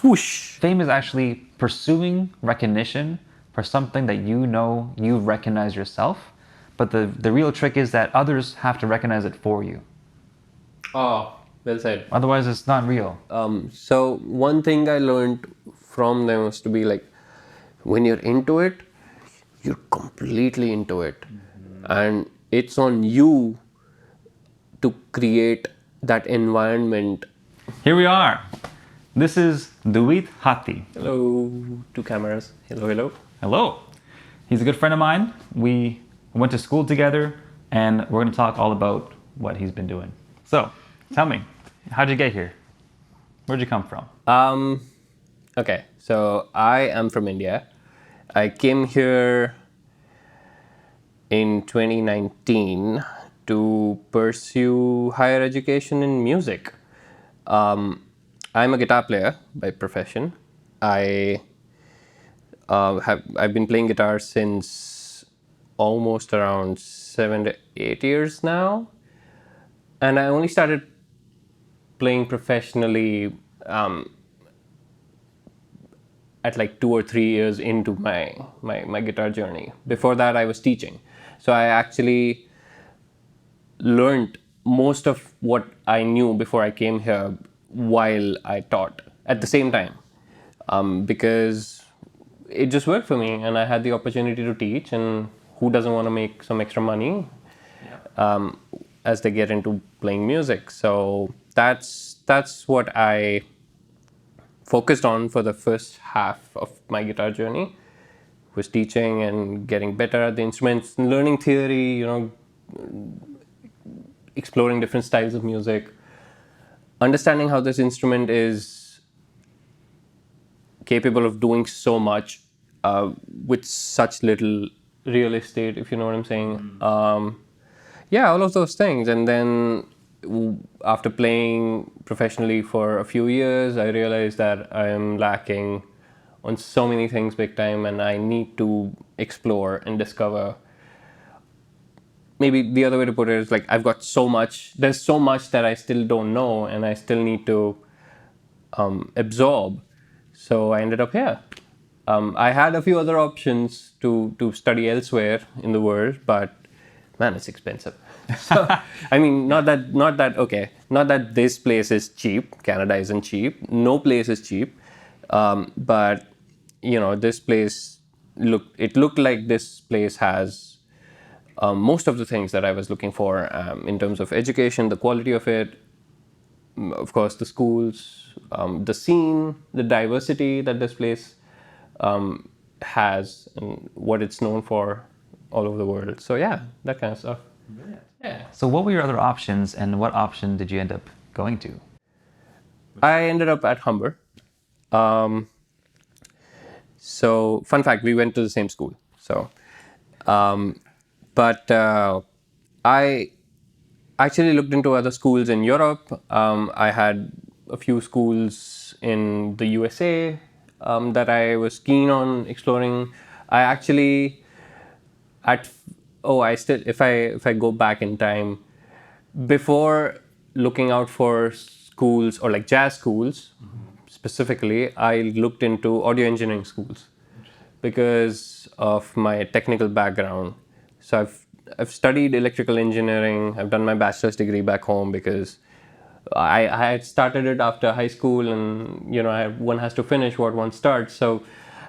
whoosh. Fame is actually pursuing recognition for something that you know you recognize yourself, but the real trick is that others have to recognize it for you. Oh, well said. Otherwise, it's not real. So one thing I learned from them was to be like, when you're into it, you're completely into it. And it's on you to create that environment. Here we are. This is Dwit Hathi. Hello, two cameras. Hello, hello. Hello. He's a good friend of mine. We went to school together, and we're going to talk all about what he's been doing. So, tell me, how'd you get here? Where'd you come from? Okay, so I am from India. I came here in 2019 to pursue higher education in music. I'm a guitar player by profession. I've been playing guitar since almost around 7 to 8 years now, and I only started playing professionally at like 2 or 3 years into my guitar journey. Before that, I was teaching, so I actually learned most of what I knew before I came here while I taught at the same time, because it just worked for me, and I had the opportunity to teach. And who doesn't want to make some extra money as they get into playing music? So that's what I focused on for the first half of my guitar journey, was teaching and getting better at the instruments, learning theory, exploring different styles of music, understanding how this instrument is capable of doing so much with such little real estate, if you know what I'm saying. All of those things. And then after playing professionally for a few years, I realized that I am lacking on so many things big time, and I need to explore and discover. Maybe the other way to put it is like, I've got so much, there's so much that I still don't know, and I still need to absorb. So I ended up here. I had a few other options to study elsewhere in the world, but man, it's expensive. So, I mean, not that this place is cheap. Canada isn't cheap. No place is cheap. But this place looked like this place has most of the things that I was looking for in terms of education, the quality of it, of course, the schools, the scene, the diversity that this place has, and what it's known for all over the world. So yeah, that kind of stuff. Yeah. So what were your other options, and what option did you end up going to? I ended up at Humber. So fun fact, we went to the same school. So, but I actually looked into other schools in Europe. I had a few schools in the USA that I was keen on exploring. I actually, if I go back in time, before looking out for schools or like jazz schools specifically, I looked into audio engineering schools because of my technical background. So I've studied electrical engineering. I've done my bachelor's degree back home because I had started it after high school, and one has to finish what one starts. So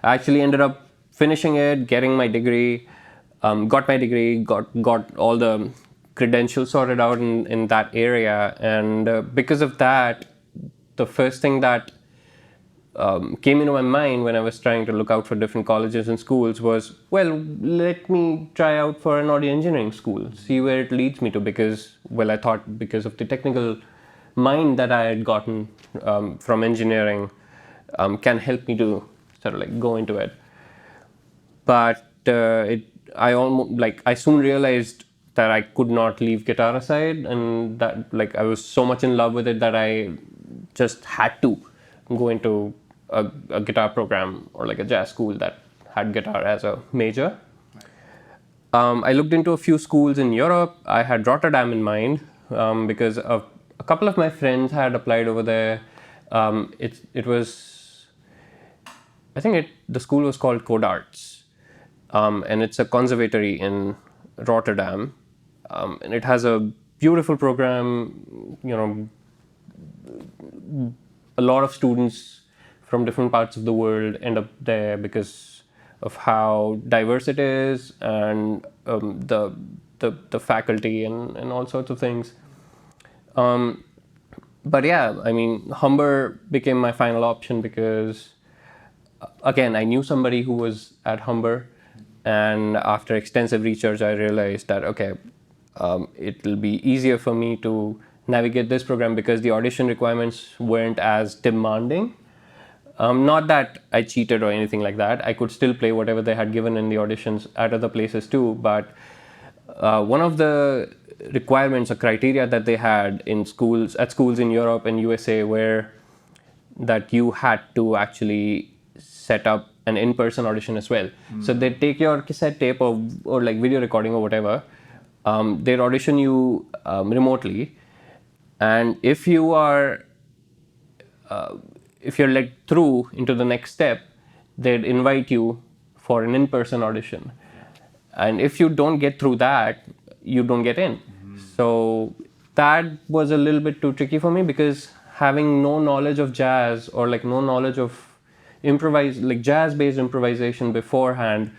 I actually ended up finishing it, getting my degree, got all the credentials sorted out in that area. And because of that, the first thing that came into my mind when I was trying to look out for different colleges and schools was, well, let me try out for an audio engineering school, see where it leads me to, I thought because of the technical mind that I had gotten from engineering can help me to sort of like go into it. But I soon realized that I could not leave guitar aside, and that like I was so much in love with it that I just had to go into a guitar program or like a jazz school that had guitar as a major. I looked into a few schools in Europe. I had Rotterdam in mind because a couple of my friends had applied over there. It was I think the school was called Code Arts, and it's a conservatory in Rotterdam, and it has a beautiful program. A lot of students from different parts of the world end up there because of how diverse it is, and the faculty and all sorts of things. But yeah, I mean, Humber became my final option because, again, I knew somebody who was at Humber, and after extensive research, I realized that okay, it'll be easier for me to navigate this program because the audition requirements weren't as demanding. Not that I cheated or anything like that. I could still play whatever they had given in the auditions at other places too. But one of the requirements or criteria that they had in schools in Europe and USA were that you had to actually set up an in-person audition as well. So they take your cassette tape or like video recording or whatever. They'd audition you remotely, and if you're let through into the next step, they'd invite you for an in-person audition. And if you don't get through that, you don't get in. So that was a little bit too tricky for me because having no knowledge of jazz or like no knowledge of jazz-based improvisation beforehand,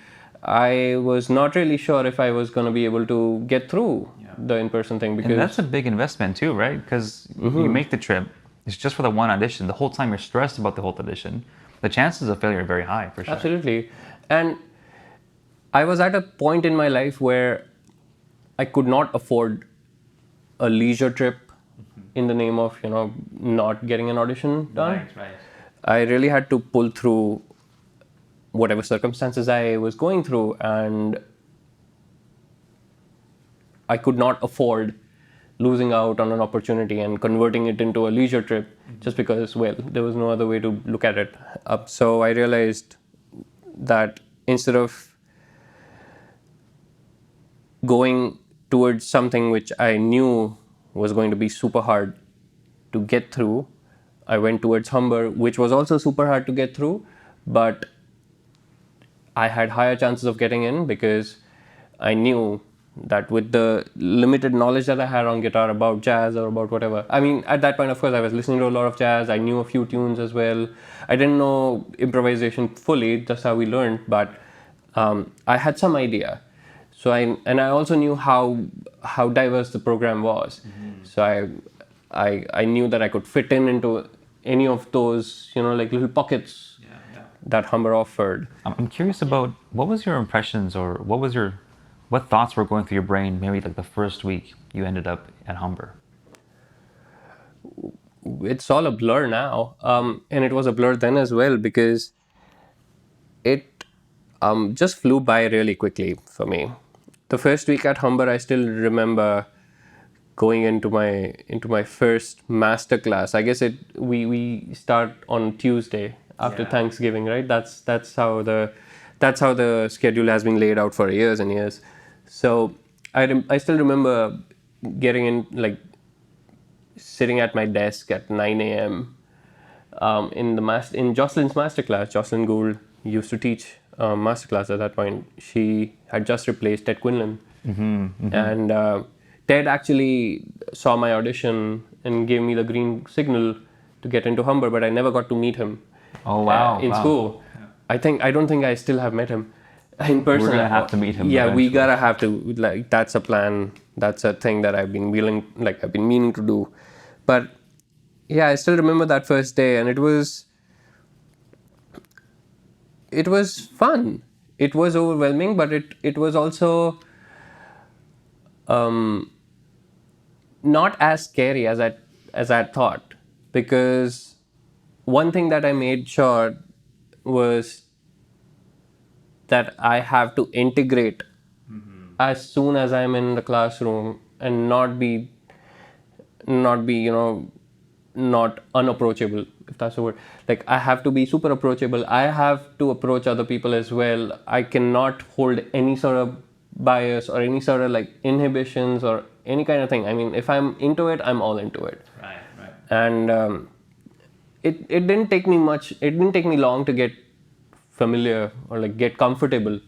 I was not really sure if I was going to be able to get through the in-person thing. Because And that's a big investment too, right? Because you make the trip, it's just for the one audition. The whole time you're stressed about the whole audition. The chances of failure are very high, for sure. Absolutely. And I was at a point in my life where I could not afford a leisure trip in the name of, not getting an audition done. Right. I really had to pull through whatever circumstances I was going through, and I could not afford losing out on an opportunity and converting it into a leisure trip just because, well, there was no other way to look at it. So I realized that instead of going towards something which I knew was going to be super hard to get through, I went towards Humber, which was also super hard to get through, but I had higher chances of getting in because I knew that with the limited knowledge that I had on guitar about jazz or about whatever. I mean, at that point, of course, I was listening to a lot of jazz. I knew a few tunes as well. I didn't know improvisation fully, just how we learned, but I had some idea. So I also knew how diverse the program was. So I knew that I could fit into any of those, like little pockets that Humber offered. I'm curious about what was your impressions or what thoughts were going through your brain maybe like the first week you ended up at Humber? It's all a blur now, and it was a blur then as well because it just flew by really quickly for me. The first week at Humber, I still remember going into my first master class. I guess we start on Tuesday after Thanksgiving, right? That's how the schedule has been laid out for years and years. So I still remember getting in, like sitting at my desk at 9 a.m. In Jocelyn's masterclass. Jocelyn Gould used to teach masterclass at that point. She had just replaced Ted Quinlan, and Ted actually saw my audition and gave me the green signal to get into Humber, but I never got to meet him. Oh wow! In school, I don't think I still have met him in person. We're gonna have to meet him. Yeah, eventually. we gotta have to. Like that's a plan. That's a thing that I've been meaning to do. But yeah, I still remember that first day, and it was fun. It was overwhelming, but it was also not as scary as I thought, because one thing that I made sure was that I have to integrate as soon as I'm in the classroom and not be not unapproachable, if that's the word. Like, I have to be super approachable. I have to approach other people as well. I cannot hold any sort of bias or any sort of like inhibitions or any kind of thing. I mean, if I'm into it, I'm all into it. Right. And it didn't take me much. It didn't take me long to get familiar or like get comfortable.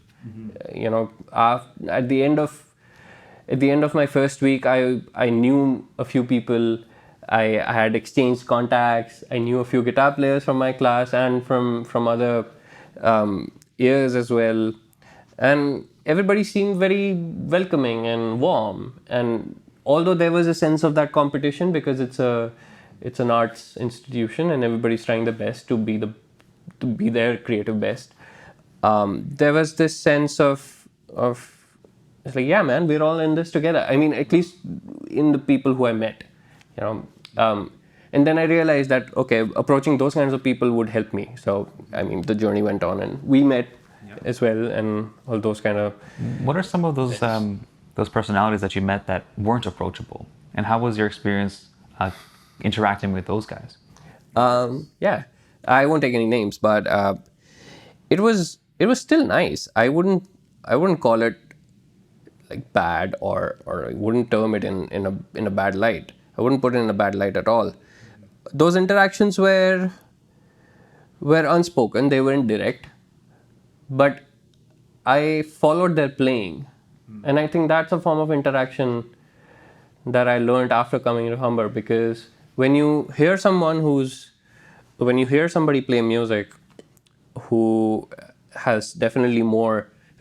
You know, at the end of my first week, I knew a few people. I had exchanged contacts. I knew a few guitar players from my class and from other years as well, and everybody seemed very welcoming and warm. And although there was a sense of that competition because it's an arts institution and everybody's trying their best to be their creative best, there was this sense of it's like, yeah, man, we're all in this together. I mean, at least in the people who I met, you know. And then I realized that, okay, approaching those kinds of people would help me. So, I mean, the journey went on and we met as well and all those kind of... What are some of those personalities that you met that weren't approachable? And how was your experience interacting with those guys? Yeah, I won't take any names, but it was still nice. I wouldn't call it like bad or I wouldn't term it in a bad light. I wouldn't put it in a bad light at all. Those interactions were unspoken. They weren't direct, but I followed their playing, and I think that's a form of interaction that I learned after coming to Humber, because when you hear somebody play music who has definitely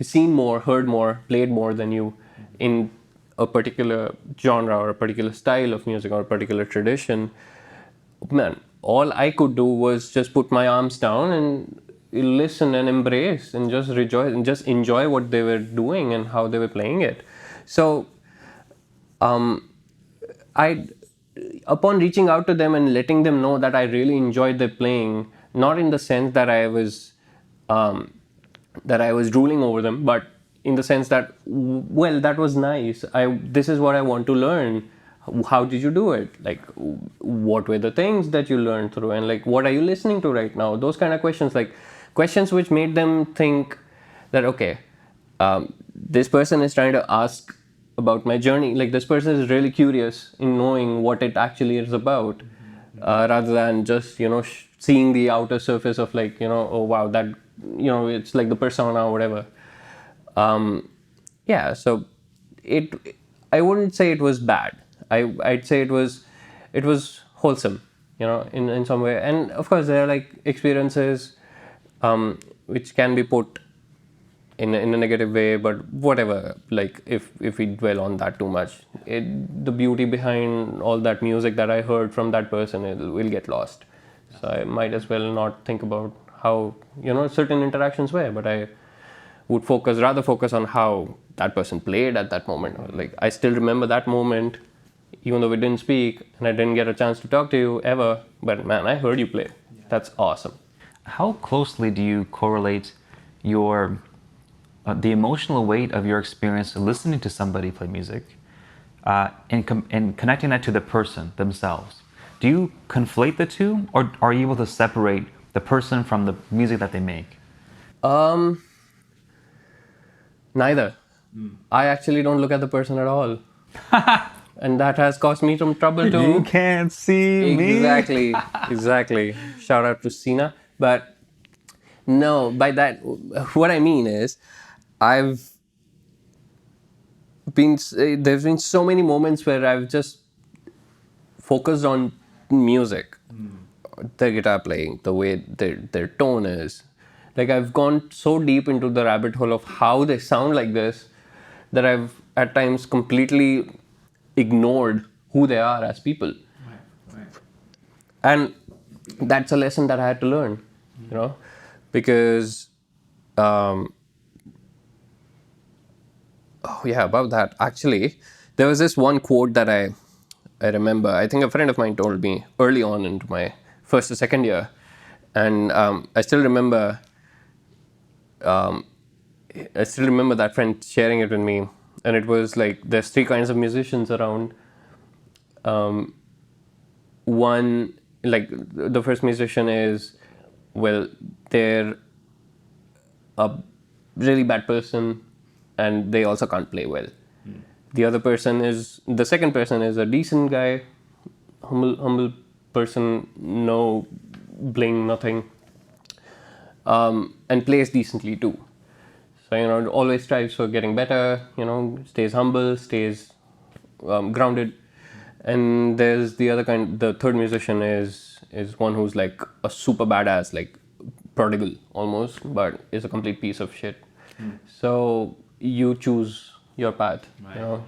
seen more, heard more, played more than you in a particular genre or a particular style of music or a particular tradition, man, all I could do was just put my arms down and listen and embrace and just rejoice and just enjoy what they were doing and how they were playing it. So, upon reaching out to them and letting them know that I really enjoyed their playing, not in the sense that I was drooling over them, but in the sense that, well, that was nice. This is what I want to learn. How did you do it? Like, what were the things that you learned through? And like, what are you listening to right now? Those kind of questions, like questions which made them think that, okay, this person is trying to ask about my journey. Like, this person is really curious in knowing what it actually is about, rather than just, seeing the outer surface of like, oh wow, that, it's like the persona or whatever. Yeah, so I wouldn't say it was bad. I'd say it was wholesome, in some way. And of course, there are like experiences which can be put in a negative way, but whatever. Like if we dwell on that too much, the beauty behind all that music that I heard from that person will get lost. So I might as well not think about how certain interactions were, but I would rather focus on how that person played at that moment. Like, I still remember that moment, even though we didn't speak and I didn't get a chance to talk to you ever, but man, I heard you play. That's awesome. How closely do you correlate your the emotional weight of your experience listening to somebody play music and connecting that to the person themselves? Do you conflate the two, or are you able to separate the person from the music that they make? Neither. I actually don't look at the person at all. And that has caused me some trouble too. You can't see me. Exactly. Shout out to Sina. But no, by that, what I mean is, there's been so many moments where I've just focused on music, the guitar playing, the way their tone is. Like, I've gone so deep into the rabbit hole of how they sound like this that I've at times completely ignored who they are as people. Right. And that's a lesson that I had to learn, because, about that. Actually, there was this one quote that I remember. I think a friend of mine told me early on into my first or second year. And I still remember that friend sharing it with me. And it was like, there's three kinds of musicians around. One, like, the first musician is, well, they're a really bad person and they also can't play well. The second person is a decent guy, humble person, no bling, nothing. and plays decently too. So, always strives for getting better, stays humble, stays grounded. And there's the third musician is one who's like a super badass, like prodigal almost, but is a complete piece of shit. So you choose your path,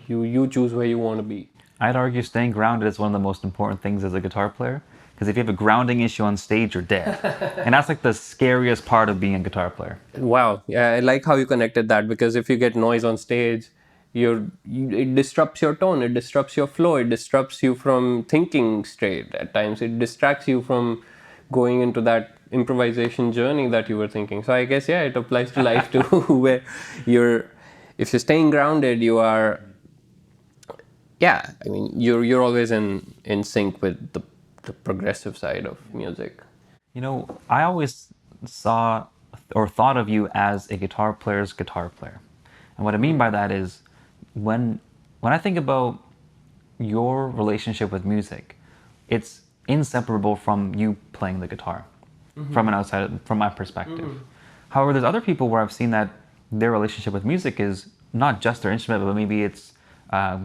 you choose where you want to be. I'd argue staying grounded is one of the most important things as a guitar player. Because if you have a grounding issue on stage, you're dead. And that's like the scariest part of being a guitar player. Wow, yeah, I like how you connected that, because if you get noise on stage, it disrupts your tone, it disrupts your flow, it disrupts you from thinking straight at times, it distracts you from going into that improvisation journey that you were thinking. So I guess, yeah, it applies to life too, where if you're staying grounded, you are, yeah, I mean, you're always in sync with the progressive side of music. I always saw or thought of you as a guitar player's guitar player. And what I mean by that is when I think about your relationship with music, it's inseparable from you playing the guitar from my perspective. However, there's other people where I've seen that their relationship with music is not just their instrument, but maybe it's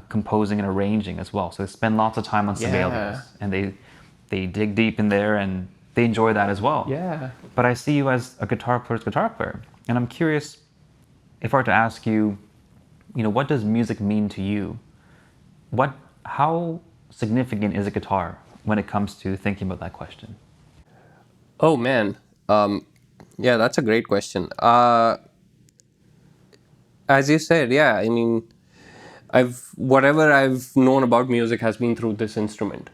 composing and arranging as well. So they spend lots of time on Sibelius, and they dig deep in there and they enjoy that as well. Yeah. But I see you as a guitar player. And I'm curious, if I were to ask you, what does music mean to you? How significant is a guitar when it comes to thinking about that question? Oh man, yeah, that's a great question. As you said, yeah, I mean, whatever I've known about music has been through this instrument.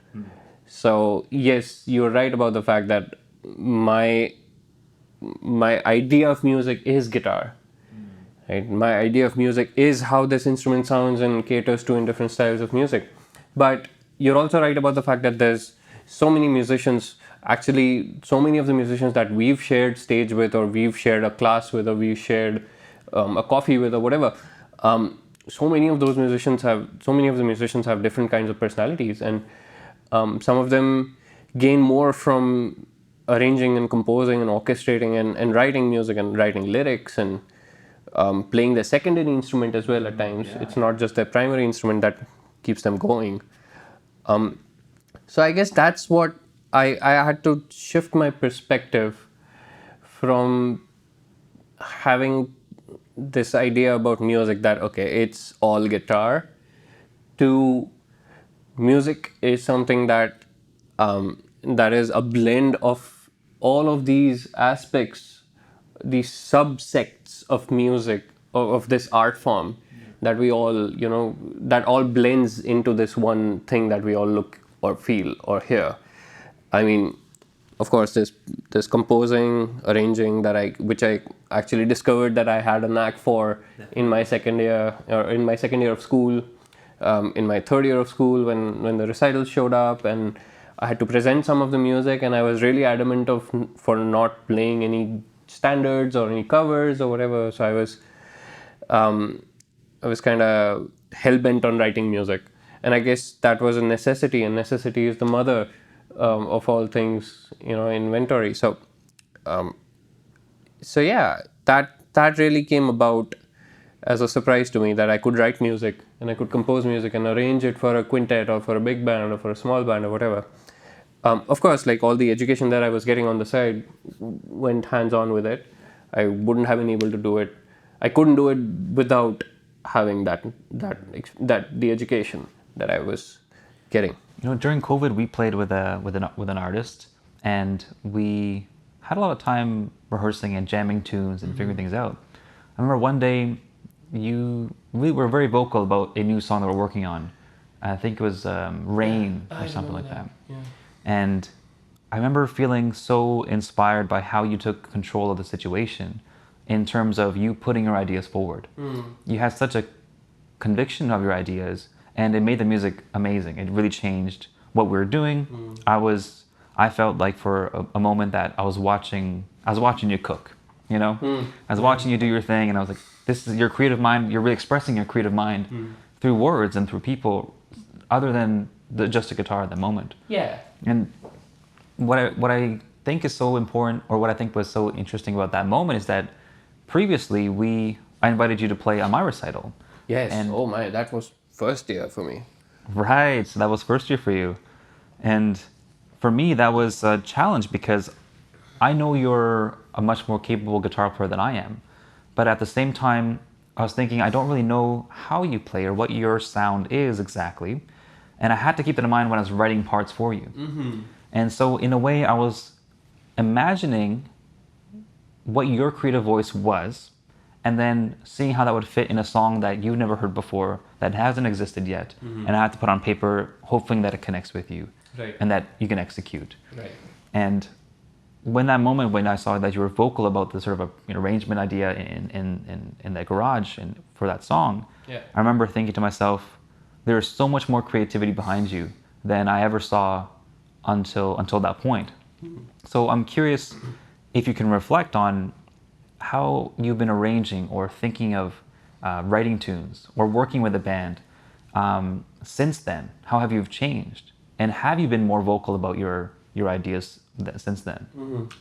So yes, you're right about the fact that my idea of music is guitar. Right? My idea of music is how this instrument sounds and caters to in different styles of music. But you're also right about the fact that there's so many musicians, actually so many of the musicians that we've shared stage with, or we've shared a class with, or we've shared a coffee with, or whatever. So many of the musicians have different kinds of personalities, and some of them gain more from arranging and composing and orchestrating and writing music and writing lyrics and playing their secondary instrument as well at times. Yeah. It's not just their primary instrument that keeps them going. So I guess that's what I had to shift my perspective from having this idea about music that, okay, it's all guitar, to music is something that that is a blend of all of these aspects, these subsects of music, of this art form, that we all, that all blends into this one thing that we all look or feel or hear. I mean, of course, there's composing, arranging, which I actually discovered that I had a knack for in my second year of school. In my third year of school, when the recitals showed up and I had to present some of the music, and I was really adamant for not playing any standards or any covers or whatever. So I was kind of hell bent on writing music, and I guess that was a necessity, and necessity is the mother of all things, inventory. So yeah, that really came about as a surprise to me, that I could write music and I could compose music and arrange it for a quintet or for a big band or for a small band or whatever. Of course, like all the education that I was getting on the side went hands-on with it. I wouldn't have been able to do it. I couldn't do it without having the education that I was getting. During COVID, we played with an artist, and we had a lot of time rehearsing and jamming tunes and figuring things out. I remember one day we were very vocal about a new song that we're working on. I think it was Rain or something like that. Yeah. And I remember feeling so inspired by how you took control of the situation in terms of you putting your ideas forward. You had such a conviction of your ideas, and it made the music amazing. It really changed what we were doing. I felt like for a moment that I was watching you cook, I was watching you do your thing, and I was like, this is your creative mind. You're really expressing your creative mind through words and through people other than just a guitar at the moment. Yeah. And what I think is so important, or what I think was so interesting about that moment, is that previously I invited you to play on my recital. Yes. And Oh my, that was first year for me. right, so that was first year for you. And for me, that was a challenge because I know you're a much more capable guitar player than I am. But at the same time, I was thinking, I don't really know how you play or what your sound is exactly. And I had to keep that in mind when I was writing parts for you. And so, in a way, I was imagining what your creative voice was, and then seeing how that would fit in a song that you've never heard before, that hasn't existed yet, and I have to put on paper, hoping that it connects with you, Right. and that you can execute. Right. And when I saw that you were vocal about the sort of arrangement idea in the garage and for that song, Yeah. I remember thinking to myself, there is so much more creativity behind you than I ever saw until that point. So I'm curious if you can reflect on how you've been arranging or thinking of writing tunes or working with a band since then. How have you changed? And have you been more vocal about your ideas since then?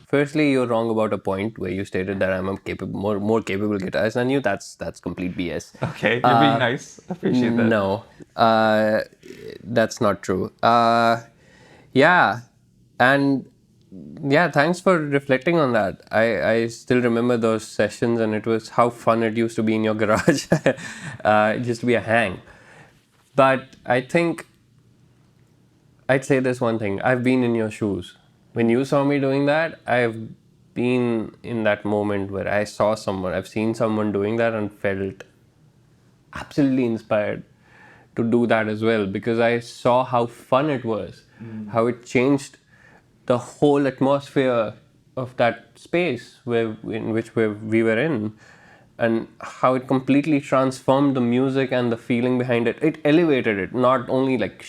Firstly, you're wrong about a point where you stated that I'm a more capable guitarist than you. That's complete BS. Okay, you're being nice. I appreciate that. No, that's not true. Yeah, and yeah, thanks for reflecting on that. I still remember those sessions, and it was how fun it used to be in your garage. It used to be a hang. But I think I'd say this one thing. I've been in your shoes. When you saw me doing that, I've been in that moment where I've seen someone doing that and felt absolutely inspired to do that as well, because I saw how fun it was, how it changed the whole atmosphere of that space in which we were in, and how it completely transformed the music and the feeling behind it. It elevated it, not only like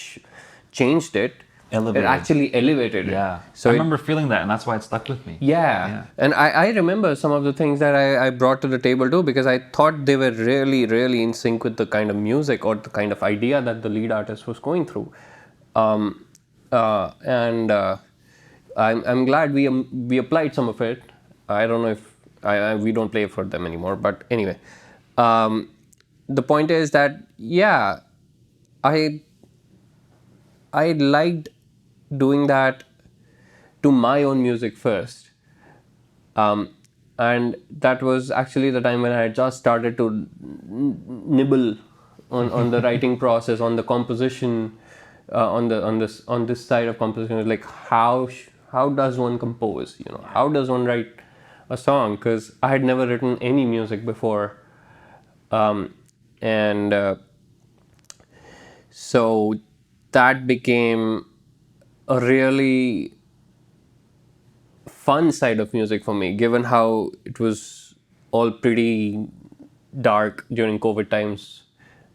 changed it. Elevated. It actually elevated it. Yeah. So I remember feeling that, and that's why it stuck with me. yeah. And I remember some of the things that I brought to the table too, because I thought they were really, really in sync with the kind of music or the kind of idea that the lead artist was going through. And I'm glad we applied some of it. I don't know if we don't play for them anymore, but anyway. The point is that, yeah, I liked doing that to my own music first. And that was actually the time when I had just started to nibble on the writing process, on the composition, on this side of composition, like how does one compose? How does one write a song? Because I had never written any music before, and so that became a really fun side of music for me, given how it was all pretty dark during COVID times,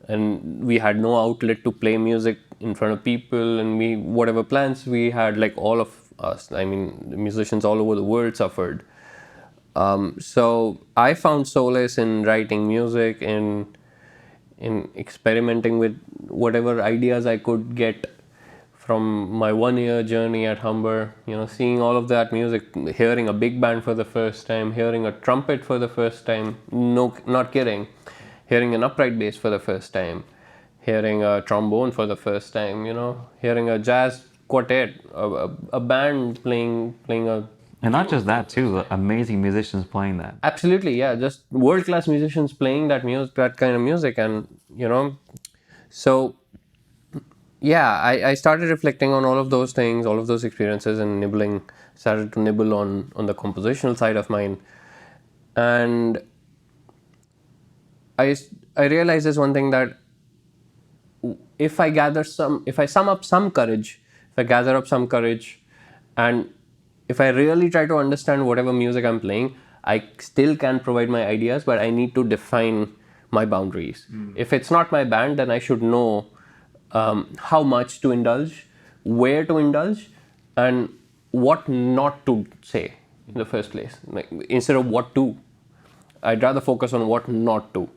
and we had no outlet to play music in front of people, and whatever plans we had, like all of us, I mean, the musicians all over the world suffered. So I found solace in writing music, in experimenting with whatever ideas I could get from my 1 year journey at Humber, seeing all of that music, hearing a big band for the first time, hearing a trumpet for the first time, no, not kidding, hearing an upright bass for the first time, hearing a trombone for the first time, hearing a jazz quartet, a band playing a... And not just that too, amazing musicians playing that. Absolutely, yeah, just world-class musicians playing that kind of music, and so yeah, I started reflecting on all of those things, all of those experiences, and started to nibble on the compositional side of mine. And I realized this one thing, that if I sum up some courage, if I gather up some courage, and if I really try to understand whatever music I'm playing, I still can provide my ideas, but I need to define my boundaries. If it's not my band, then I should know how much to indulge, where to indulge, and what not to say in the first place. Like, instead of what to, I'd rather focus on what not to.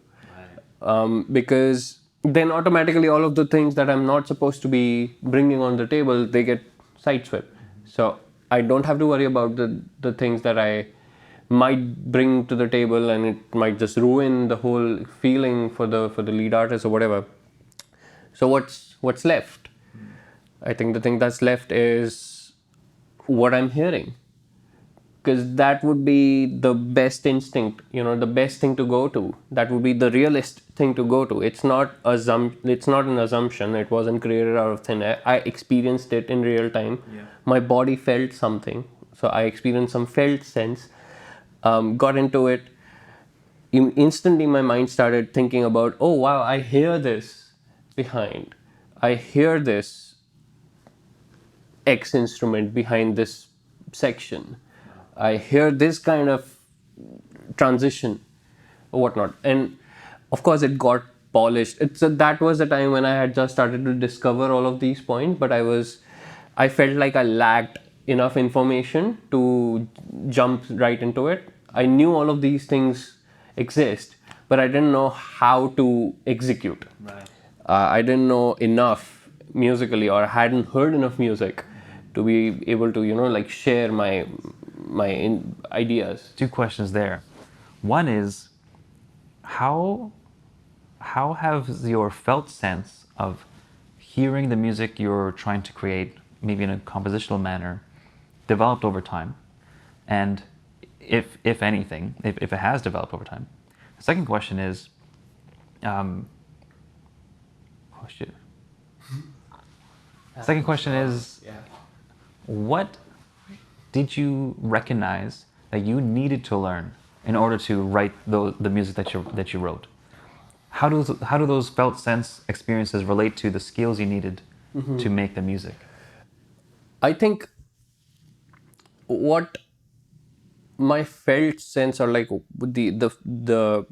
Because then automatically all of the things that I'm not supposed to be bringing on the table, they get sideswept. So I don't have to worry about the things that I might bring to the table, and it might just ruin the whole feeling for the lead artist or whatever. So what's left? I think the thing that's left is what I'm hearing, because that would be the best instinct, the best thing to go to. That would be the realist thing to go to. It's not an assumption. It wasn't created out of thin air. I experienced it in real time. My body felt something, so I experienced some felt sense. Got into it. Instantly my mind started thinking about, oh wow, I hear this behind, I hear this X instrument behind this section, I hear this kind of transition or whatnot. And of course it got polished. That was the time when I had just started to discover all of these points, but I felt like I lacked enough information to jump right into it. I knew all of these things exist, but I didn't know how to execute. Right. I didn't know enough musically, or hadn't heard enough music to be able to like share my ideas. Two questions there. One is, how has your felt sense of hearing the music you're trying to create, maybe in a compositional manner, developed over time? And if anything, if it has developed over time. The second question is, Second question is, what did you recognize that you needed to learn in order to write the music that you wrote? How do those felt sense experiences relate to the skills you needed to make the music? I think what my felt sense, or like the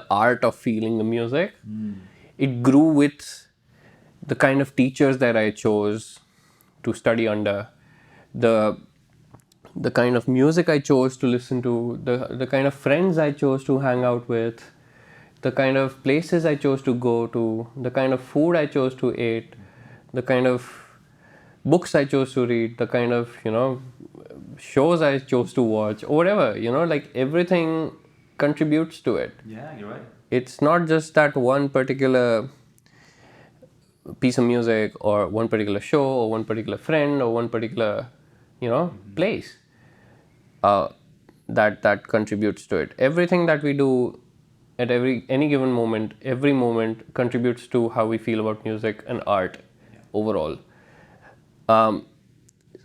art of feeling the music, it grew with the kind of teachers that I chose to study under, the kind of music I chose to listen to, the kind of friends I chose to hang out with, the kind of places I chose to go to, the kind of food I chose to eat, the kind of books I chose to read, the kind of shows I chose to watch, or whatever, like everything contributes to it. Yeah, you're right. It's not just that one particular piece of music, or one particular show, or one particular friend, or one particular place that contributes to it. Everything that we do at any given moment, every moment contributes to how we feel about music and art overall.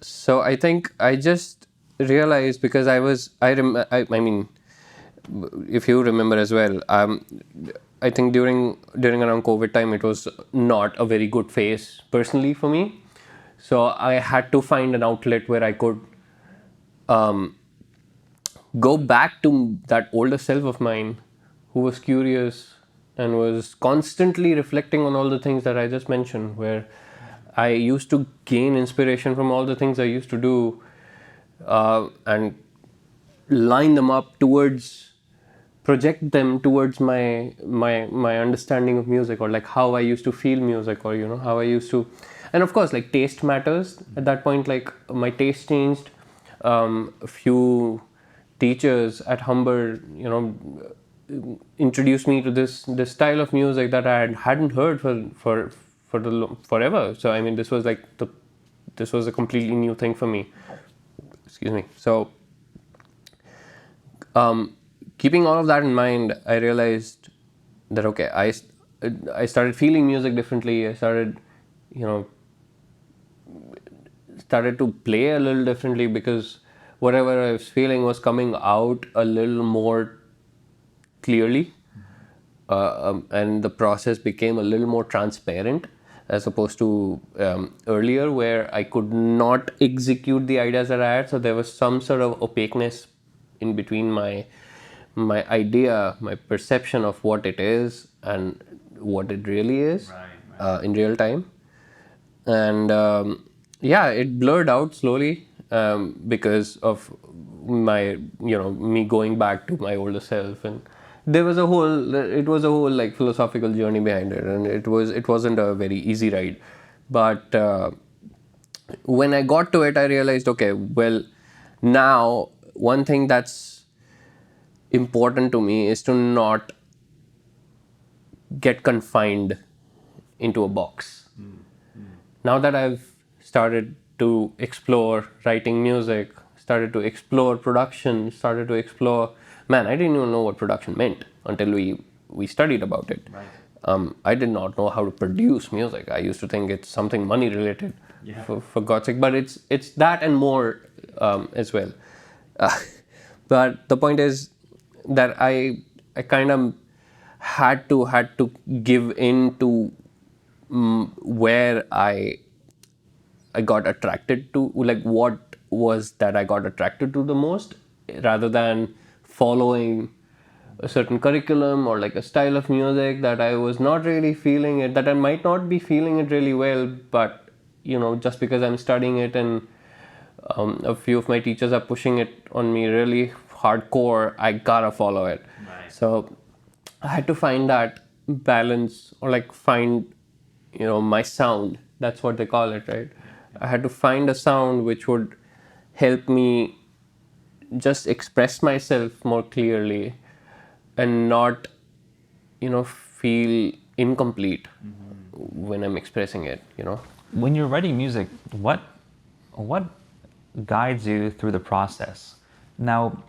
So I think I just realized, because I mean, if you remember as well, I think during around COVID time, it was not a very good phase personally for me. So I had to find an outlet where I could go back to that older self of mine, who was curious and was constantly reflecting on all the things that I just mentioned, where I used to gain inspiration from all the things I used to do, and line them up towards, project them towards my understanding of music, or like how I used to feel music, or how I used to. And of course, like, taste matters at that point. Like, my taste changed. A few teachers at Humber introduced me to this style of music that I hadn't heard for forever. So I mean, this was a completely new thing for me. Excuse me. So keeping all of that in mind, I realized that okay, I started feeling music differently. I started to play a little differently, because whatever I was feeling was coming out a little more clearly, and the process became a little more transparent, as opposed to earlier, where I could not execute the ideas that I had. So there was some sort of opaqueness in between my idea, my perception of what it is and what it really is, in real time. And it blurred out slowly, because of my me going back to my older self. And it was a whole like philosophical journey behind it, and it wasn't a very easy ride. But when I got to it, I realized, okay, well, now one thing that's important to me is to not get confined into a box. Now that I've started to explore writing music, started to explore production, started to explore, man, I didn't even know what production meant until we studied about it. Right. I did not know how to produce music. I used to think it's something money related, Yeah. for God's sake. But it's that and more as well. Uh, but the point is that I kind of had to give in to where I got attracted to, like what was that I got attracted to the most, rather than following a certain curriculum or like a style of music that I was not really feeling it, that I might not be feeling it really well, but just because I'm studying it and a few of my teachers are pushing it on me really hardcore, I gotta follow it. Right. So I had to find that balance, or like find my sound. That's what they call it, right? I had to find a sound which would help me just express myself more clearly and not feel incomplete when I'm expressing it. When you're writing music, what guides you through the process? Now,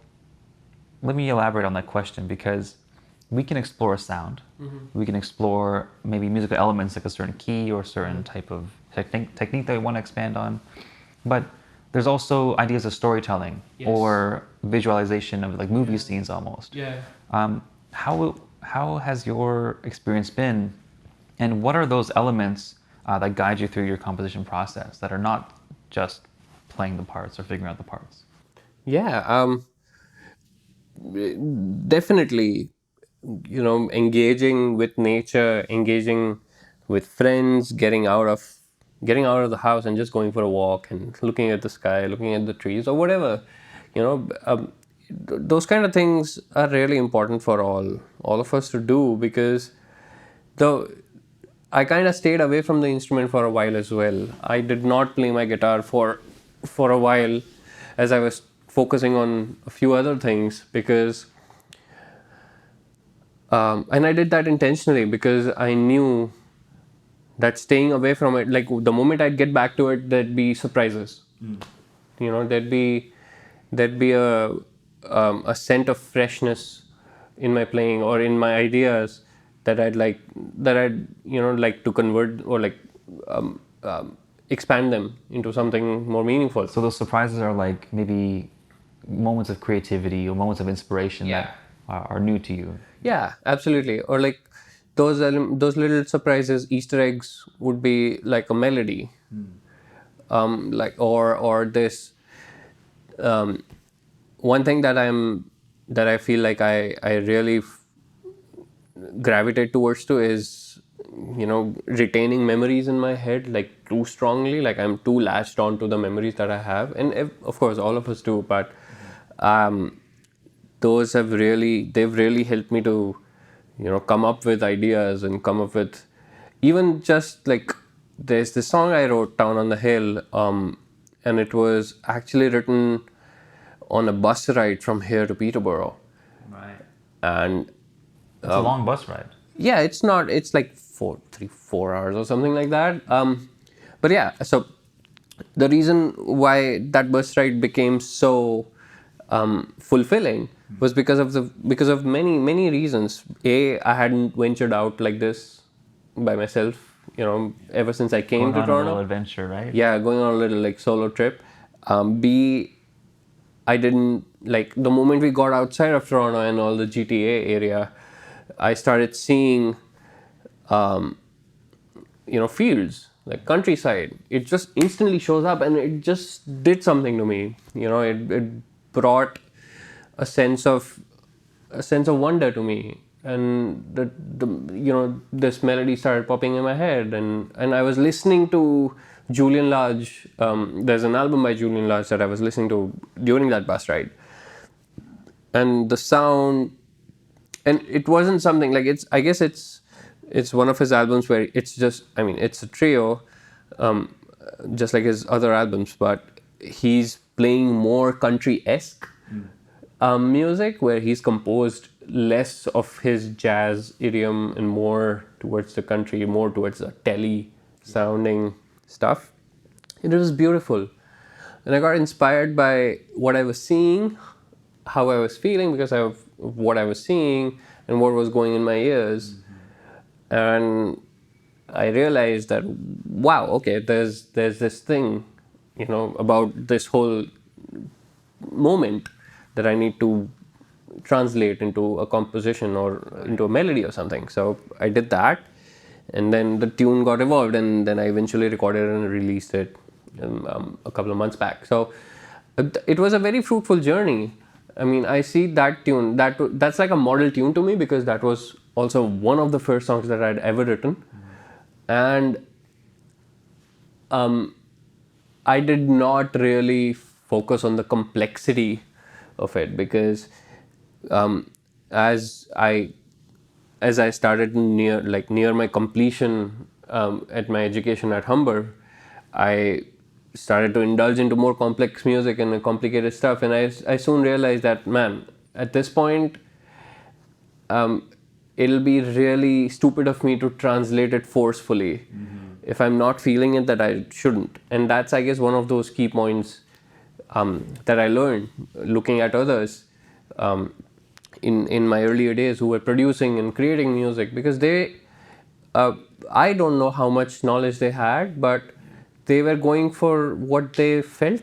let me elaborate on that question, because we can explore a sound. We can explore maybe musical elements like a certain key or a certain type of technique that we want to expand on. But there's also ideas of storytelling. Yes. Or visualization of like movie scenes almost. Yeah. How has your experience been, and what are those elements that guide you through your composition process that are not just playing the parts or figuring out the parts? Yeah. Definitely, engaging with nature, engaging with friends, getting out of the house and just going for a walk and looking at the sky, looking at the trees or whatever. Those kind of things are really important for all of us to do, because though I kind of stayed away from the instrument for a while as well. I did not play my guitar for a while, as I was focusing on a few other things, because and I did that intentionally because I knew that staying away from it, like the moment I'd get back to it, there'd be surprises. There'd be a scent of freshness in my playing or in my ideas that I'd like to convert or like expand them into something more meaningful. So those surprises are like maybe moments of creativity or moments of inspiration that are new to you. Yeah, absolutely. Or like those little surprises, Easter eggs would be like a melody, like or this one thing that I feel like I really gravitate towards to is retaining memories in my head like too strongly. Like I'm too latched on to the memories that I have, and of course all of us do, but they've really helped me to come up with ideas and come up with even just like there's this song I wrote, Town on the Hill, and it was actually written on a bus ride from here to Peterborough. Right. And it's a long bus ride. yeah, it's like 4 hours or something like that. But yeah, so the reason why that bus ride became so fulfilling was because of many reasons. I hadn't ventured out like this by myself, ever since I came Going to on Toronto. a little adventure, right? Yeah, going on a little like solo trip. B, I didn't like the moment we got outside of Toronto and all the GTA area, I started seeing fields like countryside. It just instantly shows up and it just did something to me. It brought a sense of wonder to me, and this melody started popping in my head, and I was listening to Julian Lage. There's an album by Julian Lage that I was listening to during that bus ride, and the sound, and it wasn't something like I guess it's one of his albums where it's just, I mean, it's a trio, just like his other albums, but he's playing more country-esque music, where he's composed less of his jazz idiom and more towards the country, more towards the telly sounding stuff. It was beautiful. And I got inspired by what I was seeing, how I was feeling because of what I was seeing and what was going in my ears. And I realized that, wow, okay, there's this thing, about this whole moment that I need to translate into a composition or into a melody or something. So I did that, and then the tune got evolved, and then I eventually recorded and released it a couple of months back. So it was a very fruitful journey. I mean, I see that tune, that's like a model tune to me, because that was also one of the first songs that I'd ever written. And I did not really focus on the complexity of it, because as I started near my completion at my education at Humber, I started to indulge into more complex music and complicated stuff, and I soon realized that, man, at this point, it'll be really stupid of me to translate it forcefully. If I'm not feeling it, that I shouldn't. And that's, I guess, one of those key points that I learned looking at others in my earlier days who were producing and creating music, because I don't know how much knowledge they had, but they were going for what they felt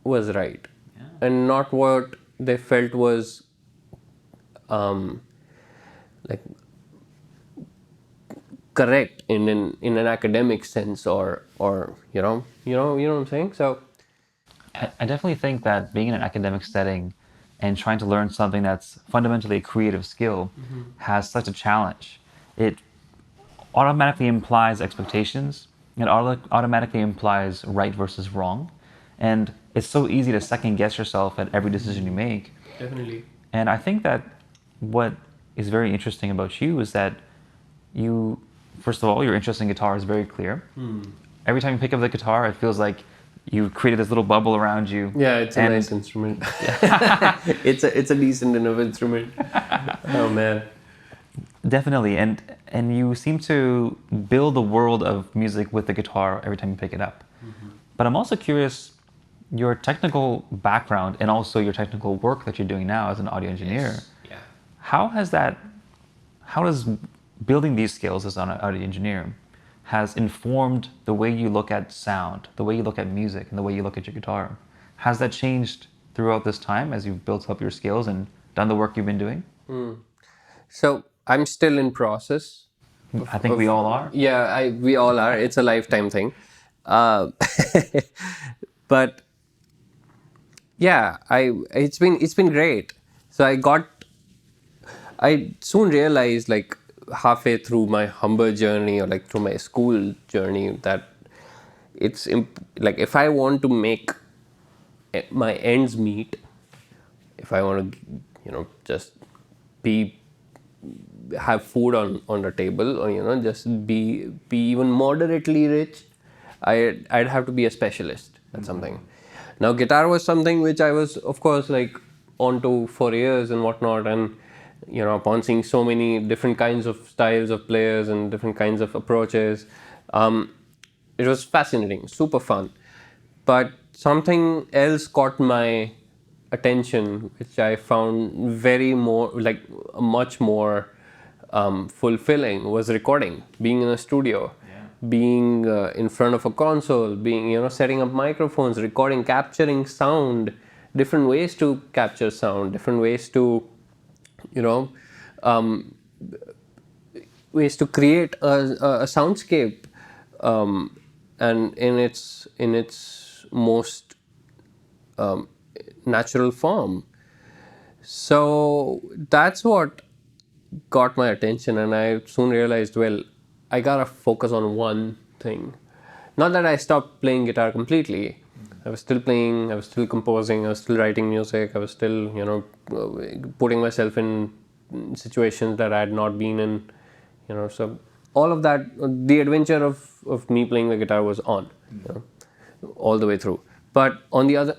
was right, and not what they felt was like correct in an academic sense, or you know what I'm saying. So I definitely think that being in an academic setting and trying to learn something that's fundamentally a creative skill has such a challenge. It automatically implies expectations. It automatically implies right versus wrong. And it's so easy to second guess yourself at every decision you make. definitely. And I think that what is very interesting about you is that you, first of all, your interest in guitar is very clear. Every time you pick up the guitar, it feels like you created this little bubble around you. Yeah, it's a nice instrument. It's a decent enough instrument. Oh man. Definitely, and you seem to build a world of music with the guitar every time you pick it up. But I'm also curious, your technical background and also your technical work that you're doing now as an audio engineer. Yes. Yeah. How does building these skills as an audio engineer has informed the way you look at sound, the way you look at music, and the way you look at your guitar? Has that changed throughout this time as you've built up your skills and done the work you've been doing? So I'm still in process. I think we all are. Yeah, we all are. It's a lifetime thing. Uh, but yeah, it's been great. So I soon realized, like halfway through my Humber journey, or like through my school journey, that like if I want to make my ends meet, if I want to, just have food on the table, or just be even moderately rich, I'd have to be a specialist at something. Now guitar was something which I was, of course, like onto for years and whatnot, and upon seeing so many different kinds of styles of players and different kinds of approaches, it was fascinating, super fun. But something else caught my attention, which I found much more fulfilling, was recording, being in a studio, being in front of a console, being setting up microphones, recording, capturing sound, different ways to capture sound, different ways to ways to create a soundscape, and in its most natural form. So that's what got my attention, and I soon realized, well, I gotta focus on one thing. Not that I stopped playing guitar completely. I was still playing, I was still composing, I was still writing music, I was still, putting myself in situations that I had not been in, so all of that, the adventure of me playing the guitar was on, you know, all the way through. But on the other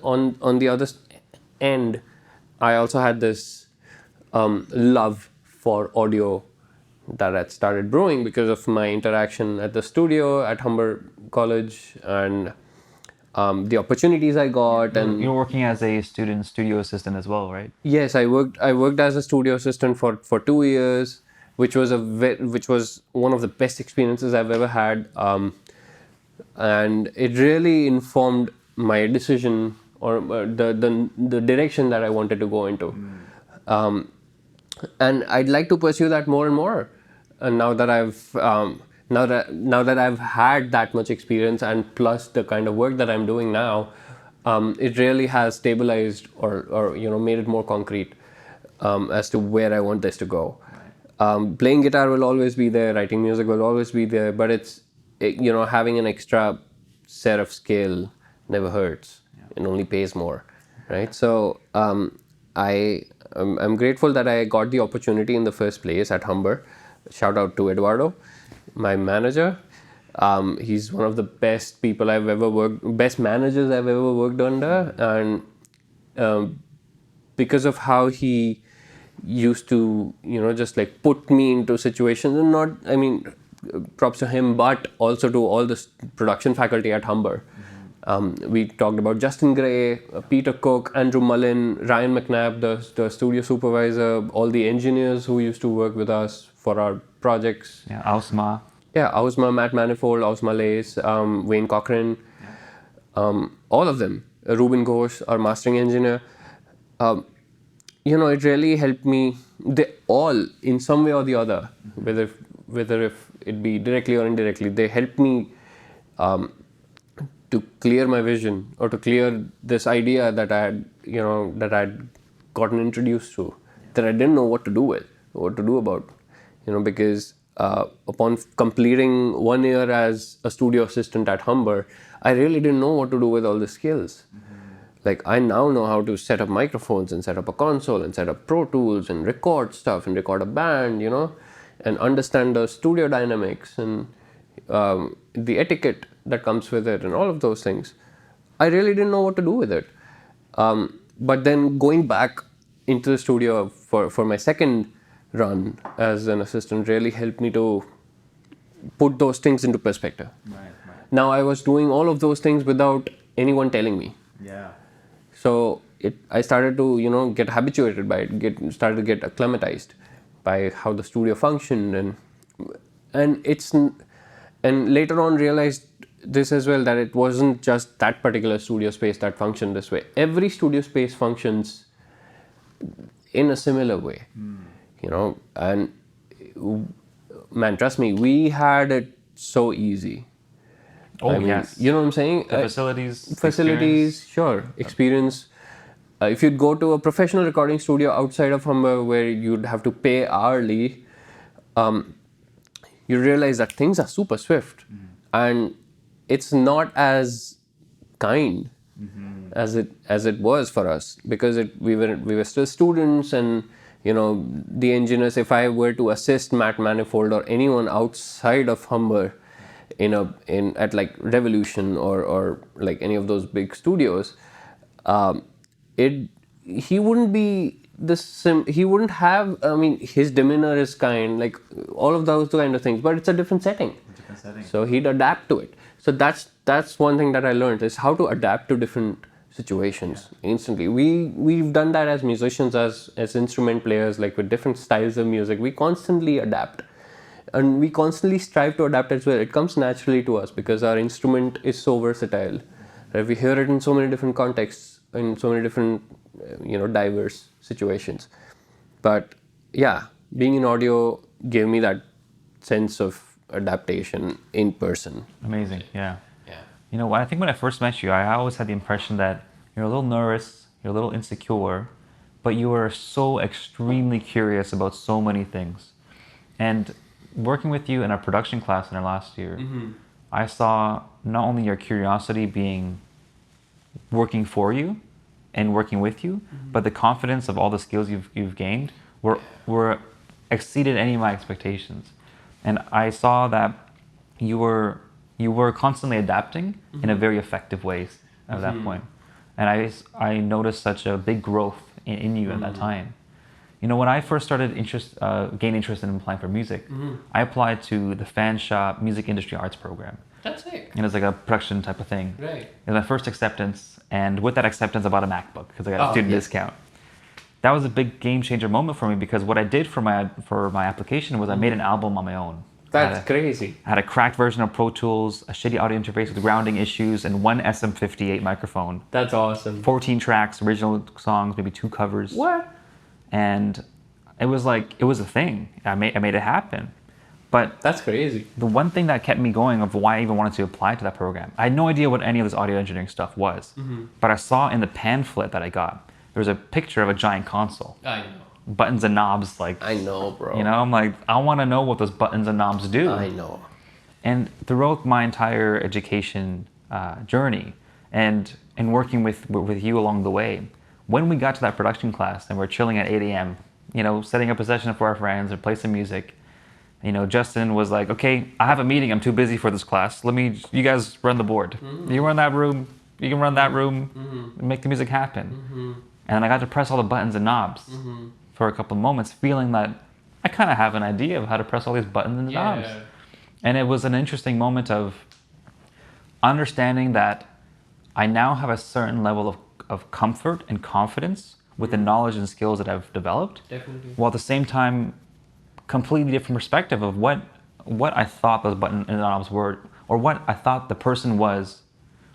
end, I also had this love for audio that had started brewing because of my interaction at the studio at Humber College and the opportunities I got. And You're working as a student studio assistant as well, right? yes, I worked as a studio assistant for 2 years, which was which was one of the best experiences I've ever had, and it really informed my decision or the direction that I wanted to go into. And I'd like to pursue that more and more. And now that I've had that much experience, and plus the kind of work that I'm doing now, it really has stabilized or made it more concrete as to where I want this to go. Playing guitar will always be there, writing music will always be there, but having an extra set of skill never hurts. It only pays more, right? So I'm grateful that I got the opportunity in the first place at Humber. Shout out to Eduardo, my manager. He's one of the best people I've ever best managers I've ever worked under, and because of how he used to, just like put me into situations, and not, I mean, props to him, but also to all the production faculty at Humber. We talked about Justin Gray, Peter Cook, Andrew Mullin, Ryan McNabb, the studio supervisor, all the engineers who used to work with us for our projects. Yeah, Ausma. Yeah, Ausma, Matt Manifold, Ausma Lace, Wayne Cochran, all of them. Ruben Ghosh, our mastering engineer. It really helped me. They all, in some way or the other, whether if it be directly or indirectly, they helped me to clear my vision or to clear this idea that I'd gotten introduced to, that I didn't know what to do about, because upon completing 1 year as a studio assistant at Humber, I really didn't know what to do with all the skills. Like, I now know how to set up microphones and set up a console and set up Pro Tools and record stuff and record a band, and understand the studio dynamics and the etiquette that comes with it and all of those things. I really didn't know what to do with it. But then going back into the studio for my second run as an assistant really helped me to put those things into perspective. Right. Now I was doing all of those things without anyone telling me. Yeah. So I started to, get habituated by it, started to get acclimatized by how the studio functioned, and later on realized this as well, that it wasn't just that particular studio space that functioned this way. Every studio space functions in a similar way, and man, trust me, we had it so easy. Yes. You know what I'm saying? The facilities, experience. Sure, experience. If you'd go to a professional recording studio outside of Humber where you'd have to pay hourly, you realize that things are super swift, and it's not as kind as it was for us, because we were still students, and the engineers. If I were to assist Matt Manifold or anyone outside of Humber at like Revolution or like any of those big studios, he wouldn't be he wouldn't have, his demeanor is kind, like all of those kind of things, but it's a different setting. So he'd adapt to it. So that's one thing that I learned, is how to adapt to different situations instantly. We've done that as musicians, as instrument players, like with different styles of music. We constantly adapt, and we constantly strive to adapt as well. It comes naturally to us because our instrument is so versatile. Right? We hear it in so many different contexts, in so many different diverse situations. But yeah, being in audio gave me that sense of adaptation in person. Amazing, yeah. I think when I first met you, I always had the impression that you're a little nervous, you're a little insecure, but you were so extremely curious about so many things. And working with you in a production class in our last year, I saw not only your curiosity working for you and working with you, but the confidence of all the skills you've gained were exceeded any of my expectations. and I saw that you were constantly adapting in a very effective ways at that point. And I noticed such a big growth in you at that time. You know, when I first started gain interest in applying for music, I applied to the Fan Shop Music Industry Arts program. That's it. And it's like a production type of thing. Right. It was my first acceptance, and with that acceptance, I bought a MacBook because I got a student discount. That was a big game changer moment for me because what I did for my application was I made an album on my own. That's crazy. I had a cracked version of Pro Tools, a shitty audio interface with grounding issues, and one SM58 microphone. That's awesome. 14 tracks, original songs, maybe 2 covers. What? And it was a thing. I made it happen. But That's crazy. the one thing that kept me going of why I even wanted to apply to that program, I had no idea what any of this audio engineering stuff was. But I saw in the pamphlet that I got, there was a picture of a giant console. I know. Buttons and knobs, like, I know, bro. you know, I'm like, I want to know what those buttons and knobs do. I know. And throughout my entire education journey and working with you along the way, when we got to that production class and we're chilling at 8 a.m., you know, setting up a session for our friends and play some music, you know, Justin was like, okay, I have a meeting. I'm too busy for this class. You guys run the board. You run that room. You can run that room and make the music happen. And I got to press all the buttons and knobs for a couple of moments, feeling that I kind of have an idea of how to press all these buttons and knobs. And it was an interesting moment of understanding that I now have a certain level of comfort and confidence with the knowledge and skills that I've developed. Definitely. While at the same time, completely different perspective of what I thought those buttons and knobs were, or what I thought the person was,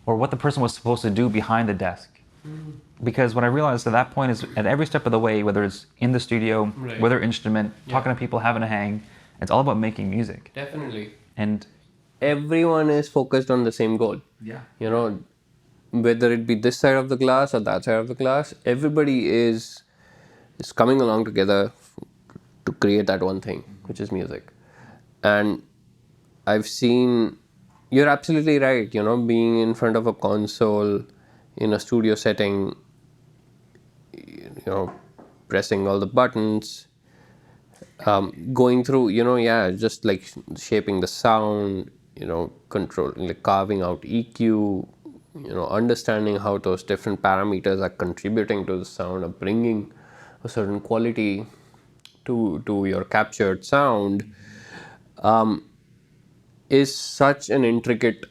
or what the person was supposed to do behind the desk. Because what I realized at that point is at every step of the way, whether it's in the studio, whether instrument, talking to people, having a hang, it's all about making music. Definitely. And everyone is focused on the same goal. Yeah. You know, whether it be this side of the class or that side of the class, everybody is coming along together to create that one thing, which is music. And I've seen, you're absolutely right, you know, being in front of a console in a studio setting, you know, pressing all the buttons, going through, you know, just like shaping the sound, you know, controlling, like carving out EQ, you know, understanding how those different parameters are contributing to the sound, or bringing a certain quality to your captured sound, is such an intricate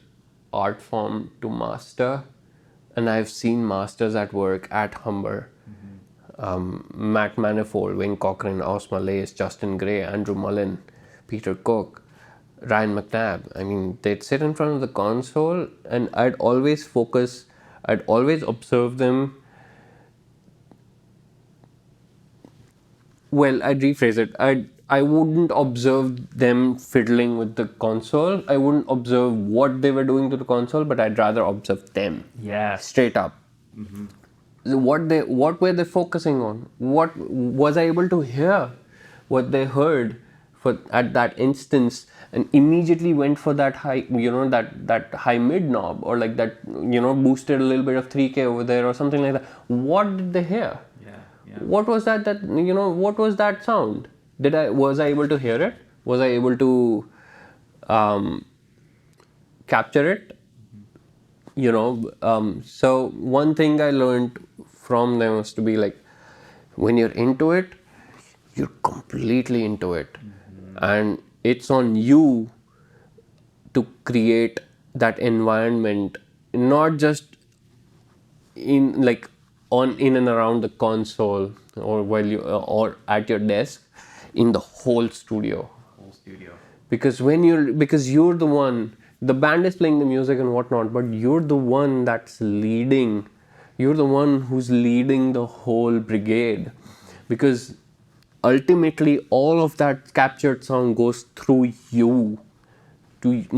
art form to master. And I've seen masters at work at Humber. Matt Manifold, Wayne Cochran, Osma Lace, Justin Gray, Andrew Mullen, Peter Cook, Ryan McNabb. I mean, they'd sit in front of the console and I'd always observe them. Well, I'd rephrase it. I wouldn't observe them fiddling with the console. I wouldn't observe what they were doing to the console, but I'd rather observe them. Yes. Straight up. What were they focusing on? What was I able to hear? What they heard at that instance, and immediately went for that high, you know, that high mid knob, or like that, you know, boosted a little bit of 3K over there or something like that. What did they hear? What was that you know, what was that sound? Was I able to hear it? Was I able to capture it? You know, so one thing I learned from them was to be like, when you're into it, you're completely into it. And it's on you to create that environment, not just in and around the console, or while you or at your desk, in the whole studio. Because you're the one, the band is playing the music and whatnot, but you're the one that's leading. You're the one who's leading the whole brigade. Because ultimately all of that captured sound goes through you,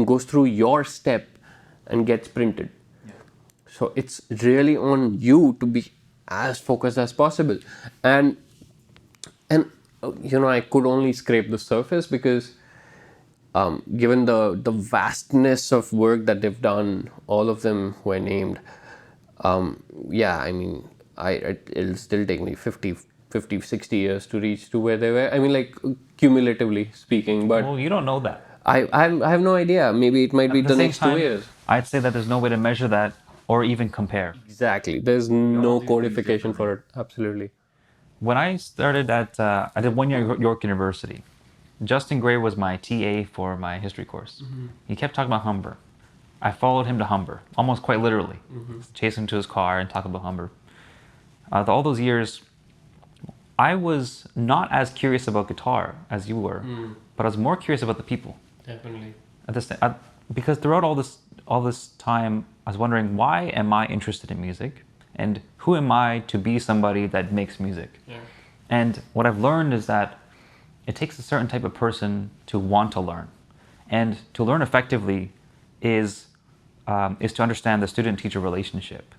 goes through your step and gets printed. So it's really on you to be as focused as possible. And you know, I could only scrape the surface because given the vastness of work that they've done, all of them were named. I mean, it'll still take me 50 50, 60 years to reach to where they were. I mean, like cumulatively speaking, but Well, you don't know that. I have no idea. Maybe it might be At the the same next 2 time, years. I'd say that there's no way to measure that or even compare. Exactly. There's no codification for it. Absolutely. When I started I did 1 year at York University. Justin Gray was my TA for my history course. He kept talking about Humber. I followed him to Humber, almost quite literally. Chase him to his car and talk about Humber. All those years, I was not as curious about guitar as you were, but I was more curious about the people. Definitely. Because throughout all this time, I was wondering, why am I interested in music, and who am I to be somebody that makes music? Yeah. And what I've learned is that it takes a certain type of person to want to learn, and to learn effectively is to understand the student-teacher relationship,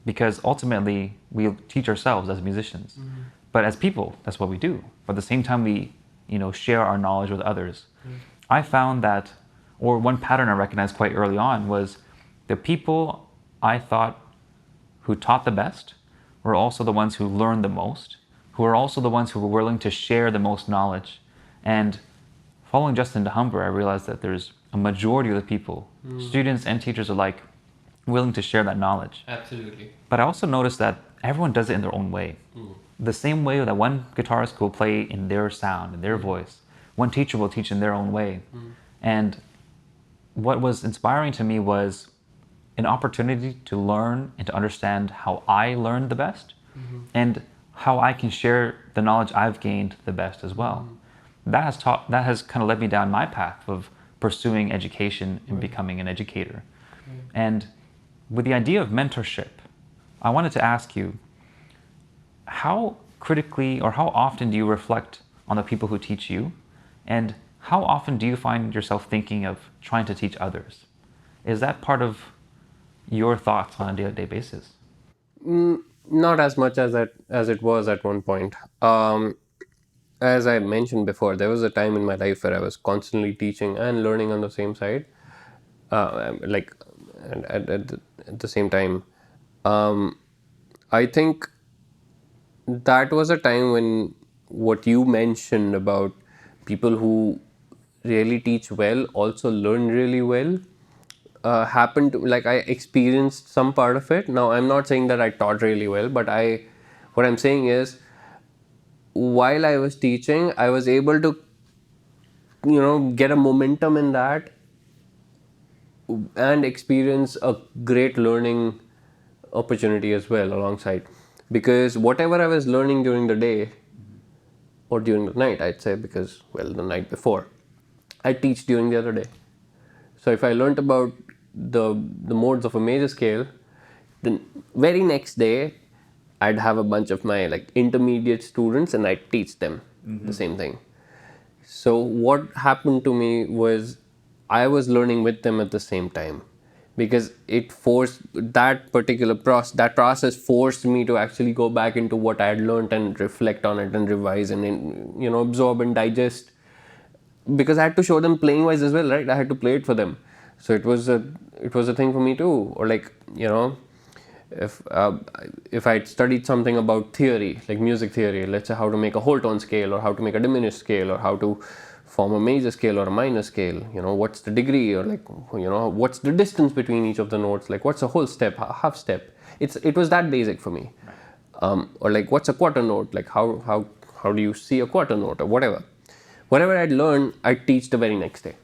because ultimately we teach ourselves as musicians, but as people, that's what we do. But at the same time, we share our knowledge with others. I found that, or one pattern I recognized quite early on was the people I thought who taught the best were also the ones who learned the most, who were also the ones who were willing to share the most knowledge. And following Justin to Humber, I realized that there's a majority of the people, students and teachers alike, willing to share that knowledge. Absolutely. But I also noticed that everyone does it in their own way. The same way that one guitarist will play in their sound, in their voice, one teacher will teach in their own way. And what was inspiring to me was an opportunity to learn and to understand how I learned the best, and how I can share the knowledge I've gained the best as well. That has kind of led me down my path of pursuing education and becoming an educator. And with the idea of mentorship, I wanted to ask you, how critically or how often do you reflect on the people who teach you? And how often do you find yourself thinking of trying to teach others? Is that part of your thoughts on a day-to-day basis? Not as much as it was at one point. As I mentioned before, there was a time in my life where I was constantly teaching and learning on the same side, like at the same time. I think that was a time when what you mentioned about people who really teach well also learn really well happened. Like, I experienced some part of it. Now, I'm not saying that I taught really well, but what I'm saying is, while I was teaching, I was able to get a momentum in that and experience a great learning opportunity as well alongside, because whatever I was learning during the day or during the night, I'd say, because, well, the night before, I teach during the other day. So if I learned about the modes of a major scale, then very next day I'd have a bunch of my like intermediate students and I'd teach them the same thing. So what happened to me was I was learning with them at the same time, because it forced that process forced me to actually go back into what I had learned and reflect on it and revise and absorb and digest, because I had to show them playing wise as well, right? I had to play it for them. So it was a thing for me too. Or like, if I'd studied something about theory, like music theory, let's say how to make a whole tone scale or how to make a diminished scale or how to form a major scale or a minor scale, what's the degree, or like, what's the distance between each of the notes, like what's a whole step, half step. It was that basic for me. Or like, what's a quarter note, like how do you see a quarter note, or whatever I'd learned, I'd teach the very next day.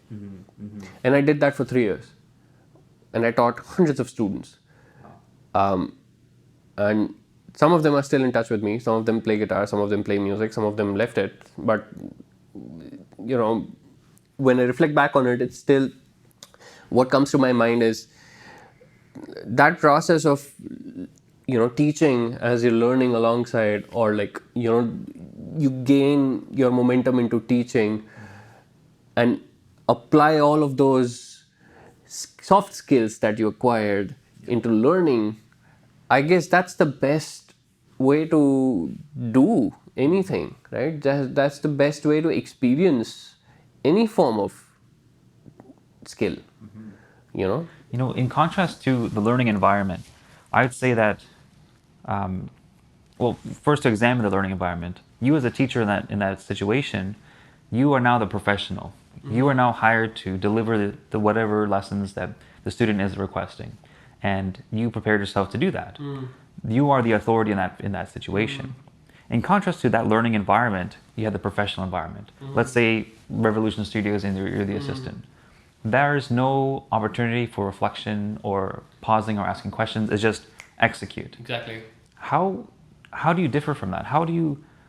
And I did that for 3 years, and I taught hundreds of students. And some of them are still in touch with me. Some of them play guitar, some of them play music, some of them left it. But, when I reflect back on it, it's still, what comes to my mind is that process of, teaching as you're learning alongside, or like, you gain your momentum into teaching and apply all of those soft skills that you acquired into learning. I guess that's the best way to do anything, right? That's the best way to experience any form of skill, In contrast to the learning environment, I'd say that well, first to examine the learning environment. You as a teacher in that situation, you are now the professional. You are now hired to deliver the whatever lessons that the student is requesting, and you prepared yourself to do that. You are the authority in that situation. In contrast to that learning environment, you have the professional environment. Let's say Revolution Studios and you're the assistant. There is no opportunity for reflection or pausing or asking questions. It's just execute. Exactly. How do you differ from that?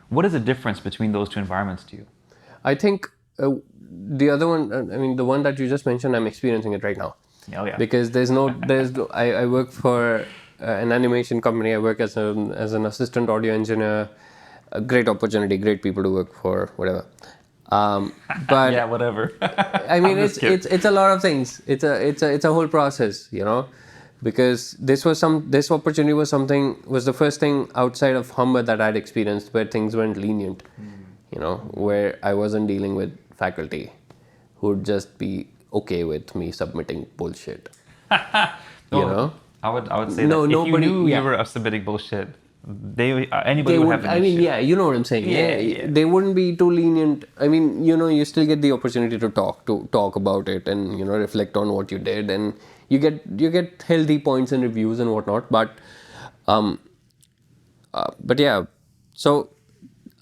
What is the difference between those two environments to you? I think the other one, the one that you just mentioned, I'm experiencing it right now. Oh yeah. Because I work for an animation company. I work as an assistant audio engineer. A great opportunity, great people to work for, whatever. But yeah, whatever. I mean, it's a lot of things. It's a whole process, because this opportunity was the first thing outside of Humber that I'd experienced where things weren't lenient, where I wasn't dealing with faculty who'd just be okay with me submitting bullshit. I would say No, that if nobody- you knew yeah. you were submitting bullshit, anybody would have an issue. you know what I'm saying. Yeah. They wouldn't be too lenient. I mean, you still get the opportunity to talk about it and reflect on what you did, and you get healthy points and reviews and whatnot. But yeah, so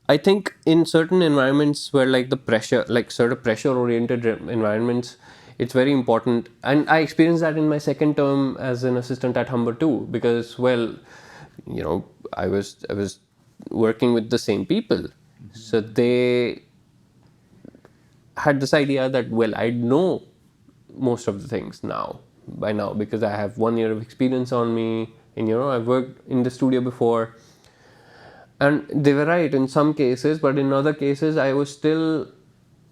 I think in certain environments where like the pressure, like sort of pressure-oriented environments, it's very important. And I experienced that in my second term as an assistant at Humber too, because I was working with the same people, so they had this idea that I know most of the things by now because I have 1 year of experience on me, and I've worked in the studio before. And they were right in some cases, but in other cases, I was still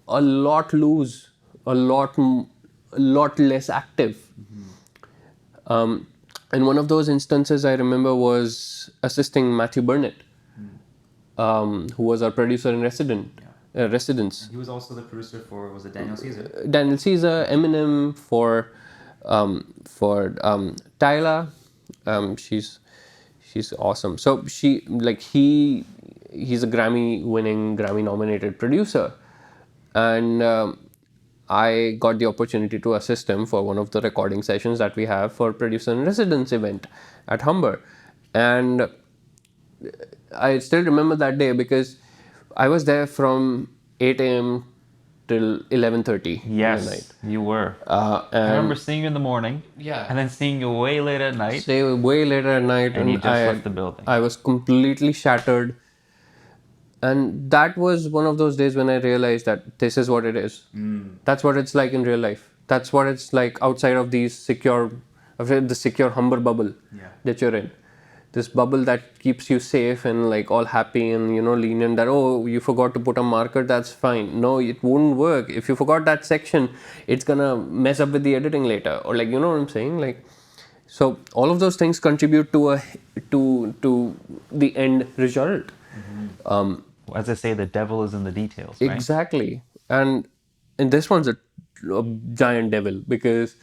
a lot loose, a lot less active. And one of those instances I remember was assisting Matthew Burnett, who was our producer in residence. He was also the producer for, was it Daniel Caesar? Daniel Caesar, Eminem, for Tyla. She's awesome. So he's a Grammy nominated producer, and I got the opportunity to assist him for one of the recording sessions that we have for producer in residence event at Humber. And I still remember that day because I was there from 8 a.m. till 11:30 Yes, at night. you were. And I remember seeing you in the morning. Yeah. And then seeing you way late at night. Stay way later at night, And you just left the building. I was completely shattered, and that was one of those days when I realized that this is what it is. That's what it's like in real life. That's what it's like outside of the secure Humber bubble that you're in. This bubble that keeps you safe and like all happy and lenient, that you forgot to put a marker, that's fine. No, it won't work. If you forgot that section, it's gonna mess up with the editing later, or what I'm saying. Like, so all of those things contribute to the end result. As I say, the devil is in the details, right? Exactly. And this one's a giant devil because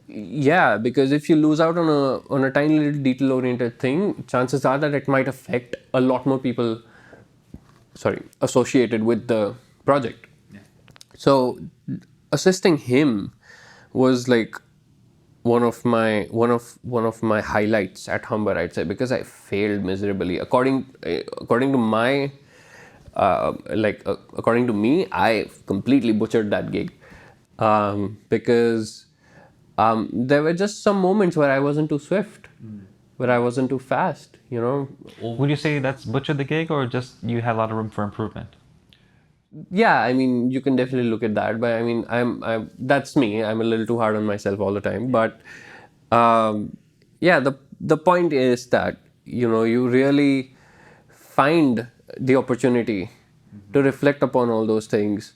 if you lose out on a tiny little detail oriented thing, chances are that it might affect a lot more people associated with the project. Yeah. So assisting him was like one of my highlights at Humber, I'd say, because I failed miserably. According to me, I completely butchered that gig, because there were just some moments where I wasn't too swift, where I wasn't too fast. Would you say that's butchered the gig, or just you had a lot of room for improvement? Yeah, I mean, you can definitely look at that, but I mean, I'm that's me. I'm a little too hard on myself all the time. But the point is that you really find the opportunity to reflect upon all those things.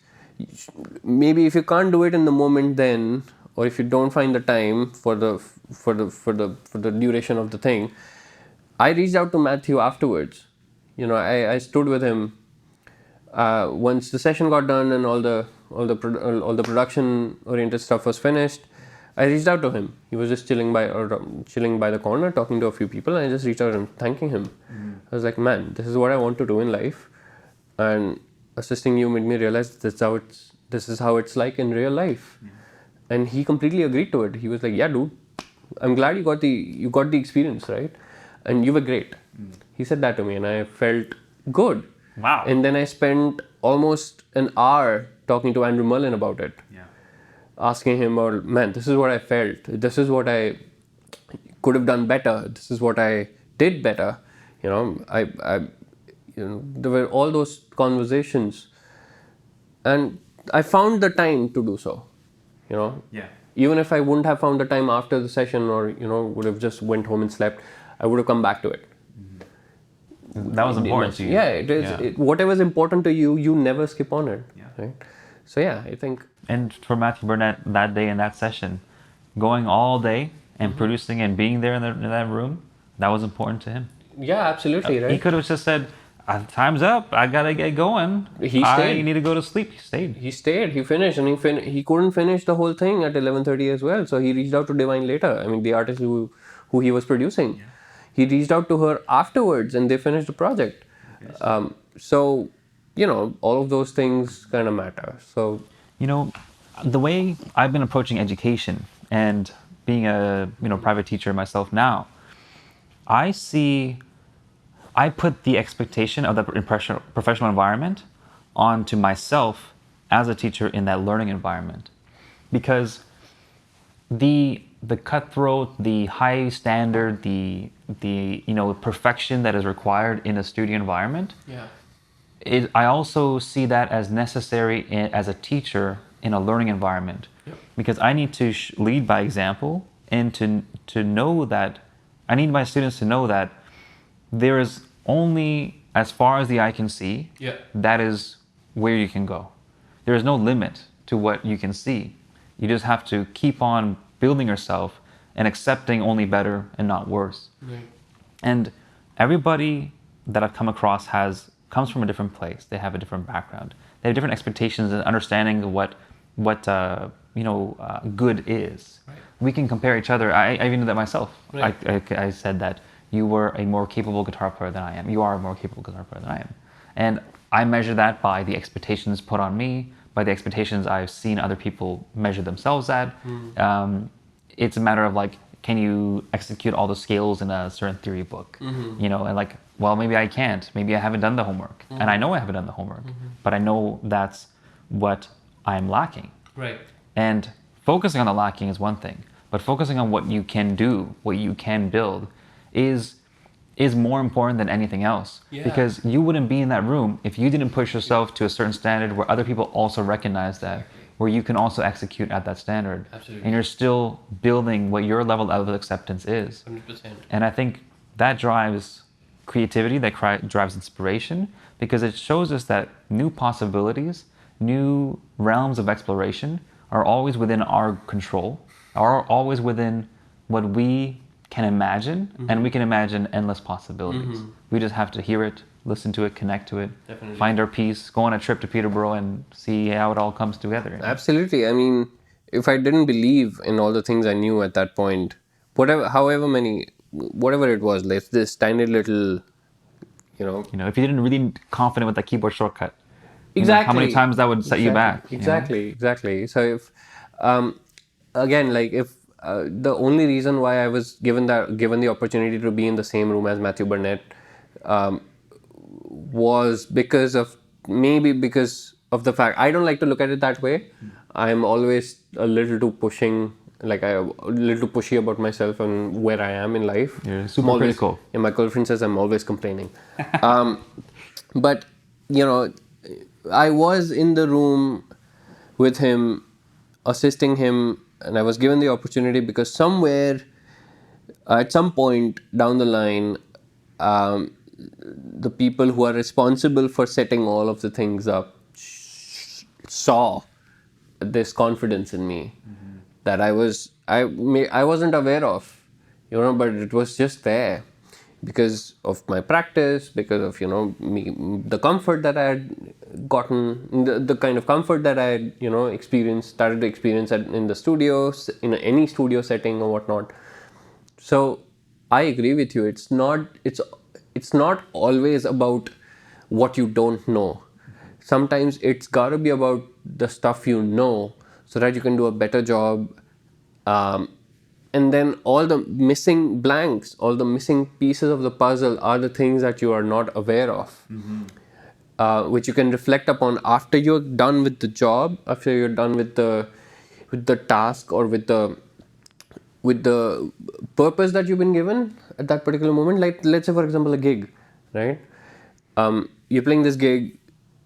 Maybe if you can't do it in the moment, then, or if you don't find the time for the duration of the thing, I reached out to Matthew afterwards. I stood with him. Once the session got done and all the production oriented stuff was finished, I reached out to him. He was just chilling by the corner, talking to a few people, and I just reached out to him, thanking him. I was like, man, this is what I want to do in life, and assisting you made me realize this is how it's like in real life. And he completely agreed to it. He was like, yeah, dude, I'm glad you got the experience, right? And you were great. He said that to me, and I felt good. Wow. And then I spent almost an hour talking to Andrew Mullen about it. Yeah. Asking him about, man, this is what I felt. This is what I could have done better. This is what I did better. There were all those conversations, and I found the time to do so. Yeah. Even if I wouldn't have found the time after the session, or would have just went home and slept, I would have come back to it. That was important to you. Yeah, it is. Yeah. Whatever's important to you, you never skip on it. Yeah. Right. So yeah, I think. And for Matthew Burnett, that day in that session, going all day and producing and being there in that room, that was important to him. Yeah, absolutely. Right. He could have just said, "Time's up. I gotta get going. He stayed. I need to go to sleep." He stayed. He stayed. He finished, and he couldn't finish the whole thing at 11:30 as well. So he reached out to Divine later. I mean, the artist who he was producing. Yeah. He reached out to her afterwards, and they finished the project. Okay. So, all of those things kind of matter. So, the way I've been approaching education and being a private teacher myself now, I put the expectation of the professional environment onto myself as a teacher in that learning environment, because the cutthroat, the high standard, the perfection that is required in a studio environment. Yeah. I also see that as necessary as a teacher in a learning environment. Yep. Because I need to lead by example, and to know that I need my students to know that there is only as far as the eye can see. Yeah. That is where you can go. There is no limit to what you can see. You just have to keep on building yourself and accepting only better and not worse. Right. And everybody that I've come across comes from a different place. They have a different background. They have different expectations and understanding of what good is. Right. We can compare each other. I even did that myself. Right. I said that you were a more capable guitar player than I am. You are a more capable guitar player than I am. And I measure that by the expectations put on me, by the expectations I've seen other people measure themselves at. It's a matter of can you execute all the scales in a certain theory book? And well, maybe I can't. Maybe I haven't done the homework. And I know I haven't done the homework, but I know that's what I'm lacking. Right. And focusing on the lacking is one thing, but focusing on what you can do, what you can build is more important than anything else. Yeah. Because you wouldn't be in that room if you didn't push yourself to a certain standard where other people also recognize that, where you can also execute at that standard. Absolutely. And you're still building what your level of acceptance is. 100%. And I think that drives creativity, that drives inspiration, because it shows us that new possibilities, new realms of exploration are always within our control, are always within what we can imagine, and we can imagine endless possibilities. We just have to hear it, listen to it, connect to it, definitely. Find our peace, go on a trip to Peterborough and see how it all comes together. Absolutely. I mean, if I didn't believe in all the things I knew at that point, whatever it was, like this tiny little, if you didn't really confident with that keyboard shortcut, exactly, how many times that would set you back? Exactly. So if, again, if the only reason why I was given the opportunity to be in the same room as Matthew Burnett was because of the fact I don't like to look at it that way. I'm always a little too pushing, a little too pushy about myself and where I am in life. You're super critical. And my girlfriend says I'm always complaining. But I was in the room with him, assisting him, and I was given the opportunity because somewhere, at some point down the line, the people who are responsible for setting all of the things up saw this confidence in me that I wasn't aware of, but it was just there. because of my practice, because of me, the comfort that I had gotten, the kind of comfort that I had started to experience in the studios, in any studio setting or whatnot. So I agree with you. It's not always about what you don't know. Sometimes it's got to be about the stuff you know, so that you can do a better job. Um, and then all the missing blanks, all the missing pieces of the puzzle are the things that you are not aware of, which you can reflect upon after you're done with the job, after you're done with the task, or with the purpose that you've been given at that particular moment. Like, let's say for example a gig, right? You're playing this gig,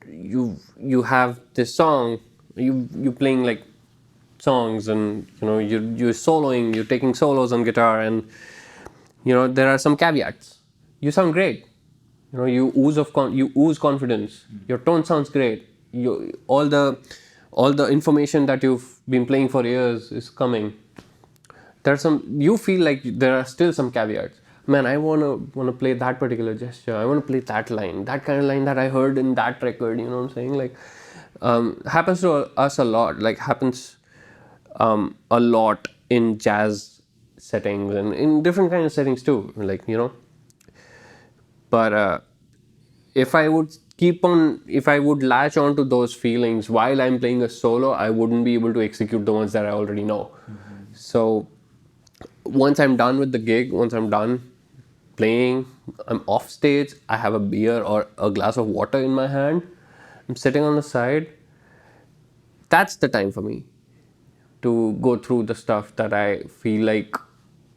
you have this song, you're playing like songs, and you're soloing, you're taking solos on guitar, and there are some caveats. You sound great, you ooze confidence, your tone sounds great, all the information that you've been playing for years is coming. You feel like there are still some caveats. Man, I wanna play that particular gesture, I want to play that line, that kind of line that I heard in that record. You know what I'm saying? Like, happens to us a lot. Like, happens a lot in jazz settings and in different kind of settings too. Like, but if I would latch on to those feelings while I'm playing a solo, I wouldn't be able to execute the ones that I already know. So once I'm done with the gig, once I'm done playing, I'm off stage, I have a beer or a glass of water in my hand, I'm sitting on the side, that's the time for me to go through the stuff that I feel like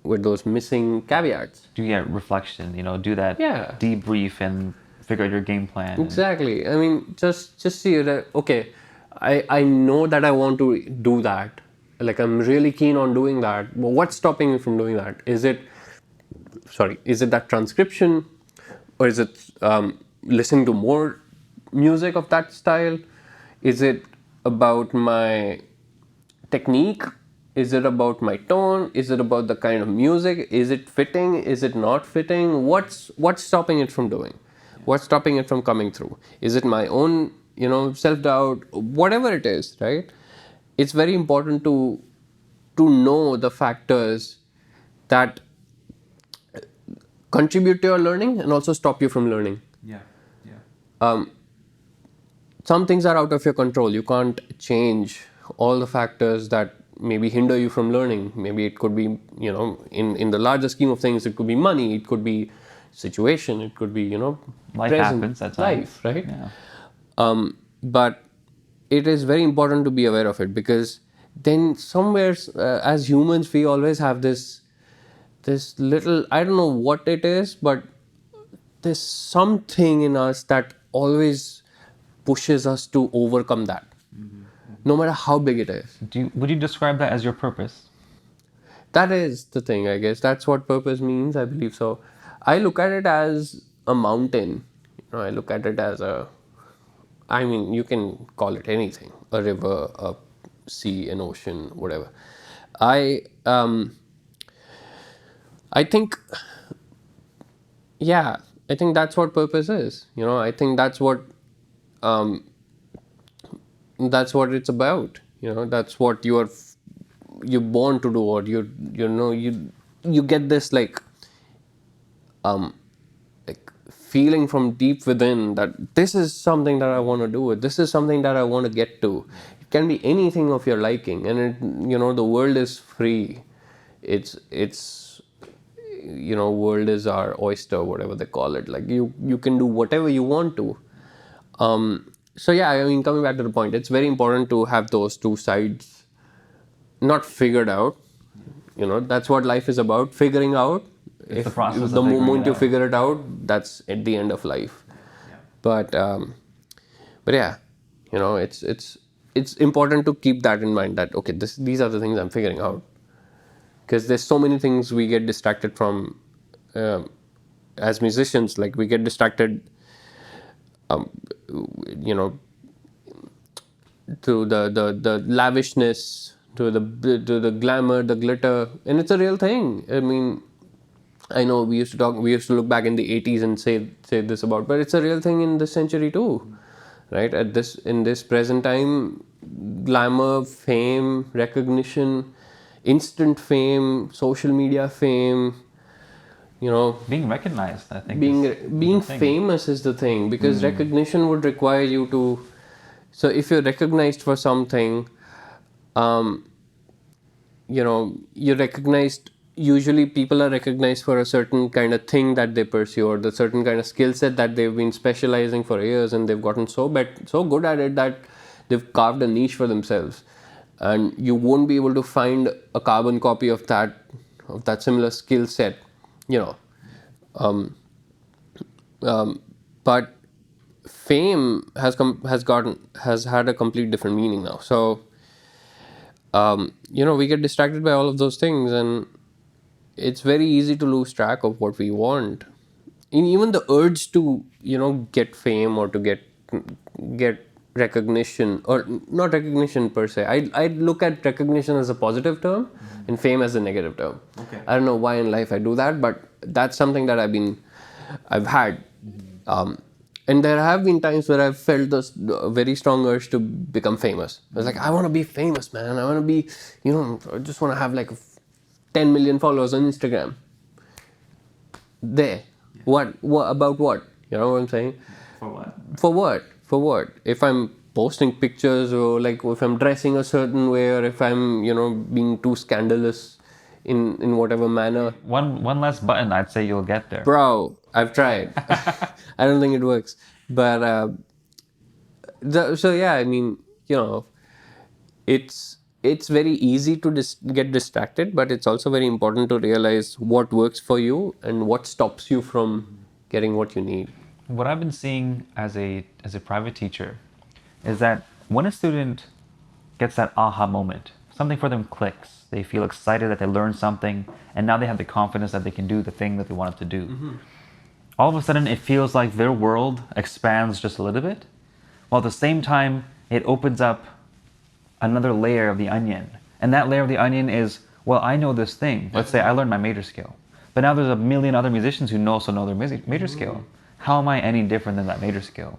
with those missing caveats. Do that reflection, do that Yeah. debrief and figure out your game plan. Exactly. I mean, just see that, okay, I know that I want to do that. Like, I'm really keen on doing that. But what's stopping me from doing that? Is it that transcription, or is it listening to more music of that style? Is it about my technique? Is it about my tone? Is it about the kind of music? Is it fitting? Is it not fitting? What's stopping it from doing? What's stopping it from coming through? Is it my own, self-doubt? Whatever it is, right? It's very important to know the factors that contribute to your learning and also stop you from learning. Yeah. Some things are out of your control. You can't change all the factors that maybe hinder you from learning. Maybe it could be, in the larger scheme of things, it could be money, it could be situation, it could be, Life present happens, that's life, right? Yeah. But it is very important to be aware of it, because then somewhere, as humans, we always have this little, I don't know what it is, but there's something in us that always pushes us to overcome that, no matter how big it is. Would you describe that as your purpose? That is the thing, I guess. That's what purpose means, I believe so. I look at it as a mountain. I look at it as I mean, you can call it anything, a river, a sea, an ocean, whatever. I think, yeah, I think that's what purpose is. I think that's what it's about. That's what you're born to do, or you get this like feeling from deep within that this is something that I want to do. This is something that I want to get to. It can be anything of your liking, and the world is free. It's world is our oyster, whatever they call it. Like, you can do whatever you want to. So yeah, I mean, coming back to the point, it's very important to have those two sides not figured out. That's what life is about, figuring out. It's the process of The figuring moment it you out. figure it out, that's at the end of life. But yeah, it's important to keep that in mind, that okay, these are the things I'm figuring out, because there's so many things we get distracted from as musicians. Like, we get distracted to the lavishness, to the glamour, the glitter, and it's a real thing. I mean, I know we used to look back in the 80s and say this about, but it's a real thing in this century too, right? In this present time, glamour, fame, recognition, instant fame, social media fame, you know, Being recognized, I think, being is being the thing. famous is the thing, because recognition would require you to. So if you're recognized for something, um, you're recognized. Usually people are recognized for a certain kind of thing that they pursue, or the certain kind of skill set that they've been specializing for years, and they've gotten so good at it that they've carved a niche for themselves, and you won't be able to find a carbon copy of that similar skill set, you know. But fame has had a complete different meaning now. So we get distracted by all of those things, and it's very easy to lose track of what we want. And even the urge to get fame, or to get recognition, or not recognition per se. I look at recognition as a positive term, and fame as a negative term. Okay. I don't know why in life I do that, but that's something that I've had. And there have been times where I've felt this very strong urge to become famous. I was like, I want to be famous, man. I want to be, I just want to have like 10 million followers on Instagram. There. What about what? You know what I'm saying? For what? For what? For what? If I'm posting pictures, or like if I'm dressing a certain way, or if I'm, being too scandalous in whatever manner. One less button, I'd say you'll get there. Bro, I've tried. I don't think it works. But so yeah, I mean, it's very easy to get distracted, but it's also very important to realize what works for you and what stops you from getting what you need. What I've been seeing as a private teacher is that when a student gets that aha moment, something for them clicks, they feel excited that they learned something, and now they have the confidence that they can do the thing that they wanted to do. All of a sudden, it feels like their world expands just a little bit, while at the same time, it opens up another layer of the onion. And that layer of the onion is, well, I know this thing. Let's say I learned my major scale. But now there's a million other musicians who also know their major scale. How am I any different than that major scale?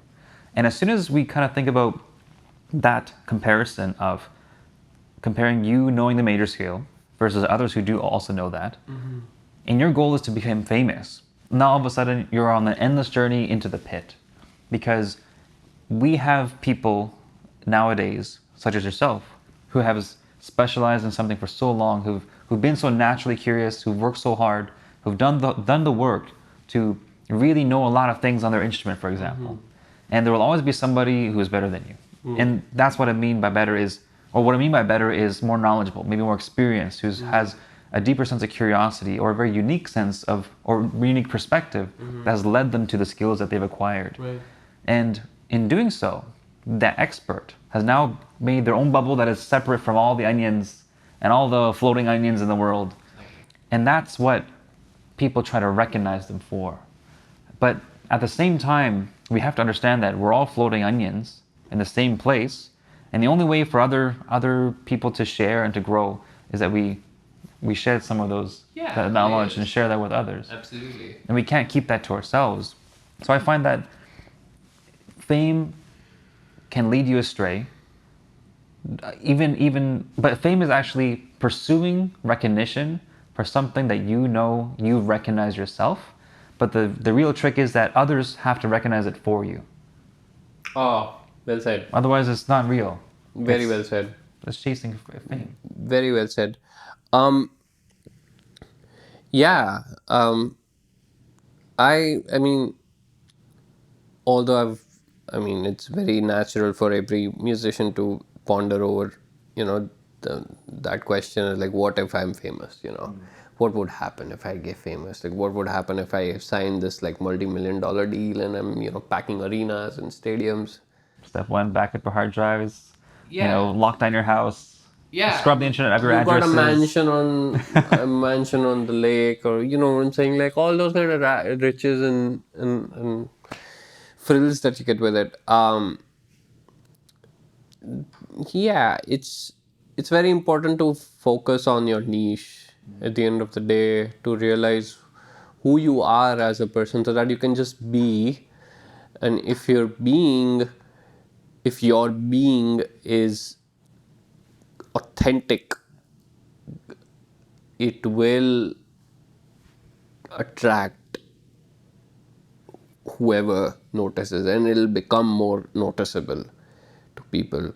And as soon as we kind of think about that comparison of comparing you knowing the major scale versus others who do also know that, and your goal is to become famous, now all of a sudden you're on an endless journey into the pit. Because we have people nowadays, such as yourself, who have specialized in something for so long, who've been so naturally curious, who've worked so hard, who've done the work to really know a lot of things on their instrument, for example. And there will always be somebody who is better than you. And that's what I mean by better is, or what I mean by better is more knowledgeable, maybe more experienced, who has a deeper sense of curiosity, or a very unique sense of, or unique perspective that has led them to the skills that they've acquired. Right. And in doing so, that expert has now made their own bubble that is separate from all the onions and all the floating onions in the world. And that's what people try to recognize them for. But at the same time, we have to understand that we're all floating onions in the same place. And the only way for other people to share and to grow is that we shed some of those that knowledge and share that with others. Absolutely. And we can't keep that to ourselves. So I find that fame can lead you astray. But fame is actually pursuing recognition for something that you recognize yourself. But the real trick is that others have to recognize it for you. Oh, well said. Otherwise, it's not real. Very well said. It's chasing fame. Very well said. Yeah. I mean, although it's very natural for every musician to ponder over, that question, like, what if I'm famous? What would happen if I get famous? Like, what would happen if I sign this like multi-million-dollar deal and I'm, packing arenas and stadiums? Step one, back up your hard drives. Yeah. Lock down your house. Yeah. Scrub the internet of your You've got addresses. a mansion on the lake, or you know what I'm saying, like all those kind of riches and frills that you get with it. Yeah, it's very important to focus on your niche at the end of the day, to realize who you are as a person, so that you can just be. And if your being is authentic, it will attract whoever notices, and it'll become more noticeable to people.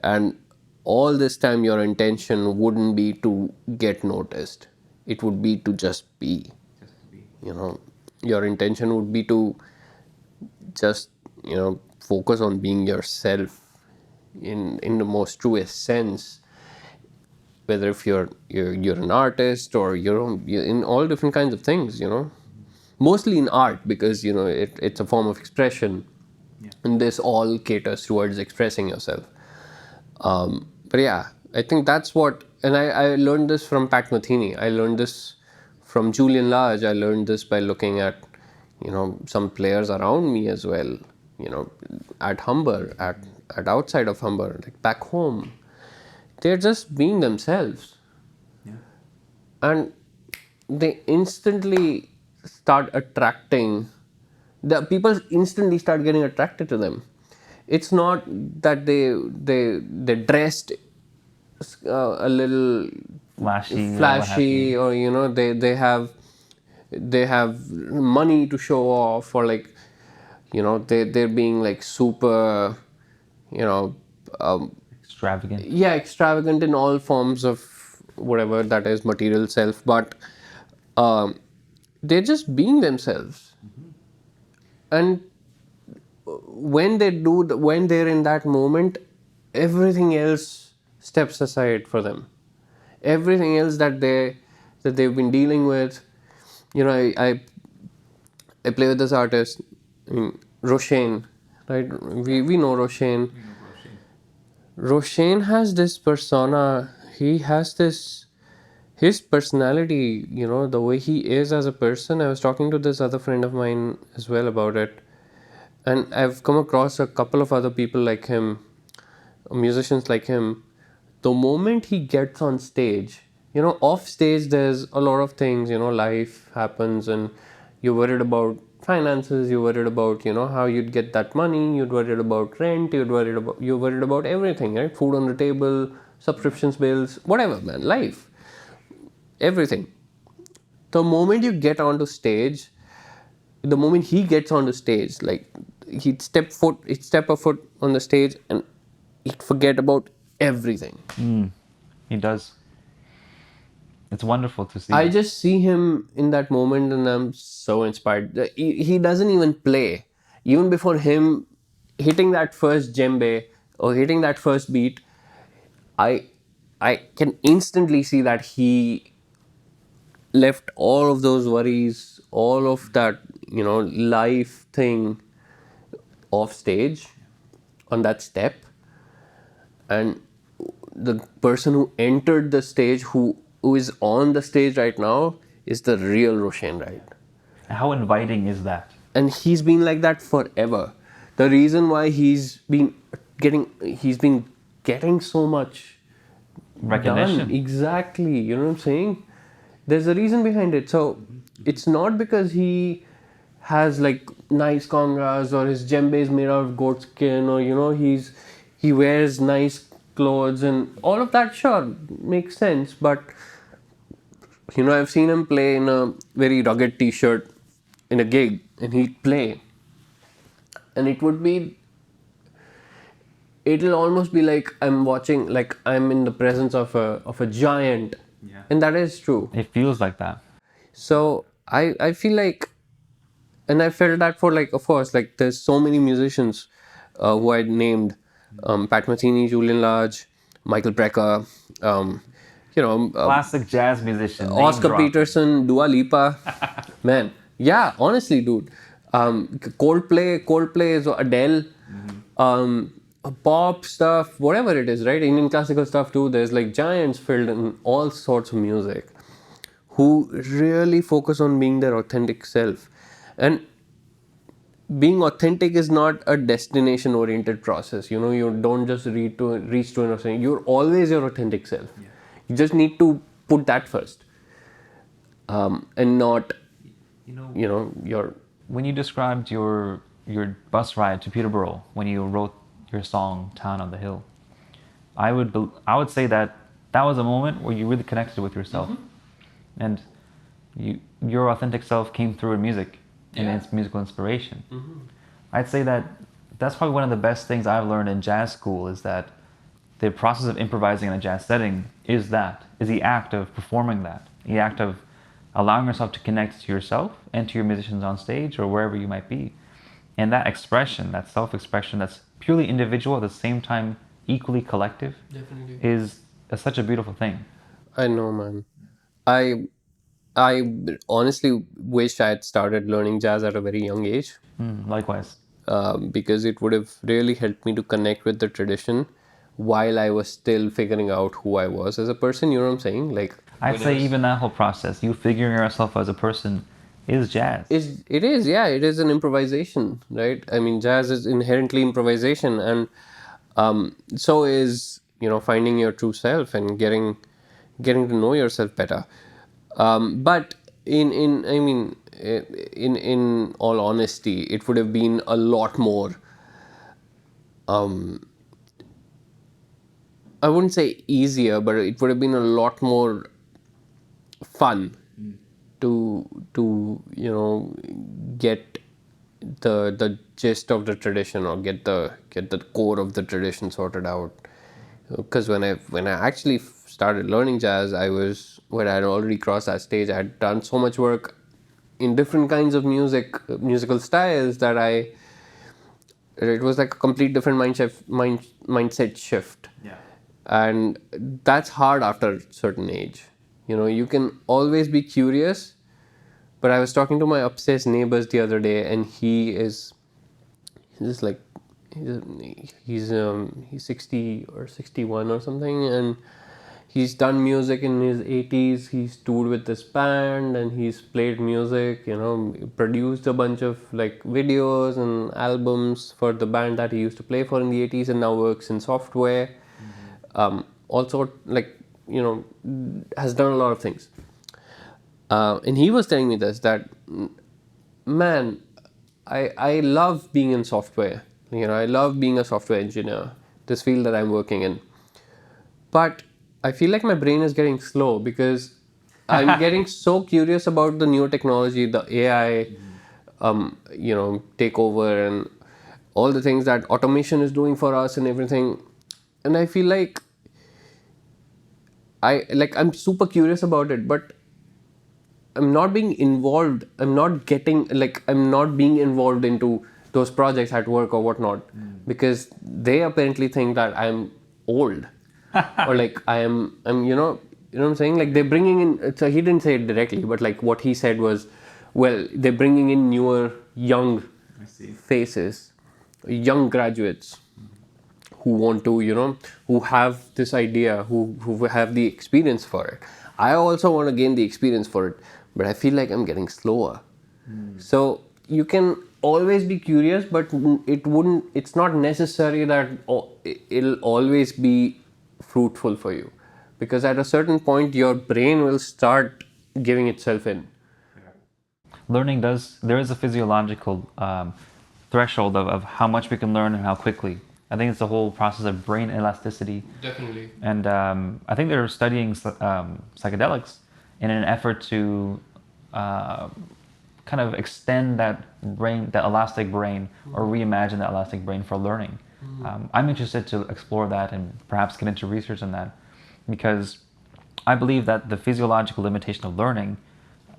And all this time your intention wouldn't be to get noticed, it would be to just be. Your intention would be to just focus on being yourself in the most truest sense, whether if you're an artist or you're in all different kinds of things, mostly in art, because it's a form of expression. And this all caters towards expressing yourself. But yeah, I think that's what, and I learned this from Pat Metheny. I learned this from Julian Large. I learned this by looking at, some players around me as well, at Humber, at outside of Humber, like back home. They're just being themselves. And they instantly start attracting, the people instantly start getting attracted to them. It's not that they dressed a little flashy, or they have money to show off, or like they're being like super extravagant. extravagant in all forms of whatever that is, material self, but they're just being themselves. And when they're in that moment, everything else steps aside for them. Everything else that they've been dealing with. I play with this artist, Roshane, right? We know Roshane. Roshane has this persona. He has his personality, the way he is as a person. I was talking to this other friend of mine as well about it. And I've come across a couple of other people like him, musicians like him. The moment he gets on stage, off stage, there's a lot of things, life happens, and you're worried about finances, you're worried about, how you'd get that money, you're worried about rent, you're worried about everything, right? Food on the table, subscriptions, bills, whatever, man, life, everything. The moment you get onto stage, the moment he gets on the stage, like he'd step a foot on the stage and he'd forget about everything. He does. It's wonderful to see. I just see him in that moment and I'm so inspired. He doesn't even play. Even before him hitting that first djembe or hitting that first beat, I can instantly see that he left all of those worries, all of that, life thing off stage on that step. And the person who entered the stage, who is on the stage right now, is the real Roshane, right? How inviting is that? And he's been like that forever. The reason why he's been getting so much Recognition. done, exactly, you know what I'm saying? There's a reason behind it. So it's not because he has like nice congas or his djembe is made out of goat skin, or he wears nice clothes and all of that. Sure, makes sense, but I've seen him play in a very rugged t-shirt in a gig, and he'd play, and it'll almost be like I'm watching, like I'm in the presence of a giant. And that is true. It feels like that. So I feel like, and I felt that for, like, of course, like there's so many musicians who I named, Pat Metheny, Julian Large, Michael Brecker, Classic jazz musician. Oscar Peterson, Dua Lipa. Man, yeah, honestly, dude. Coldplay is Adele. Pop stuff, whatever it is, right? Indian classical stuff too. There's like giants filled in all sorts of music who really focus on being their authentic self. And being authentic is not a destination oriented process. You don't just reach to an destination. You're always your authentic self. You just need to put that first, and not your When you described your bus ride to Peterborough when you wrote your song "Town on the Hill," I would say that that was a moment where you really connected with yourself, and your authentic self came through in music and its musical inspiration. I'd say that that's probably one of the best things I've learned in jazz school is that the process of improvising in a jazz setting is the act of performing that, the act of allowing yourself to connect to yourself and to your musicians on stage or wherever you might be. And that expression, that self-expression that's purely individual at the same time equally collective is such a beautiful thing. I know, man. I honestly wish I had started learning jazz at a very young age, Likewise. because it would have really helped me to connect with the tradition while I was still figuring out who I was as a person. You know what I'm saying? Like, I'd say even that whole process, you figuring yourself as a person, is jazz. it is, yeah, it is an improvisation, right? I mean, jazz is inherently improvisation, and so is finding your true self and getting to know yourself better. But in I mean, in all honesty, it would have been a lot more. I wouldn't say easier, but it would have been a lot more fun to get the gist of the tradition, or get the core of the tradition sorted out. Because when I actually started learning jazz, when I had already crossed that stage. I had done so much work in different kinds of musical styles, that it was like a complete different mindset shift. And that's hard after a certain age. You can always be curious, but I was talking to my upstairs neighbors the other day, and he's like he's 60 or 61 or something, and he's done music in his 80s. He's toured with this band, and he's played music, produced a bunch of like videos and albums for the band that he used to play for in the 80s, and now works in software. Also, like, has done a lot of things. And he was telling me this, that, man, I love being in software. I love being a software engineer, this field that I'm working in. But I feel like my brain is getting slow, because I'm getting so curious about the new technology, the AI, take over, and all the things that automation is doing for us and everything. And I feel like I'm super curious about it, but I'm not being involved. I'm not being involved into those projects at work or whatnot, because they apparently think that I'm old, or like I'm what I'm saying. Like, they're bringing in. So he didn't say it directly, but like what he said was, well, they're bringing in newer, young faces, young graduates who want to, who have this idea, who have the experience for it. I also want to gain the experience for it, but I feel like I'm getting slower. So you can always be curious, but it's not necessary that it'll always be fruitful for you, because at a certain point your brain will start giving itself in. There is a physiological threshold of how much we can learn and how quickly. I think it's the whole process of brain elasticity. Definitely. And I think they're studying psychedelics in an effort to kind of extend that elastic brain, or reimagine that elastic brain for learning. I'm interested to explore that and perhaps get into research on that, because I believe that the physiological limitation of learning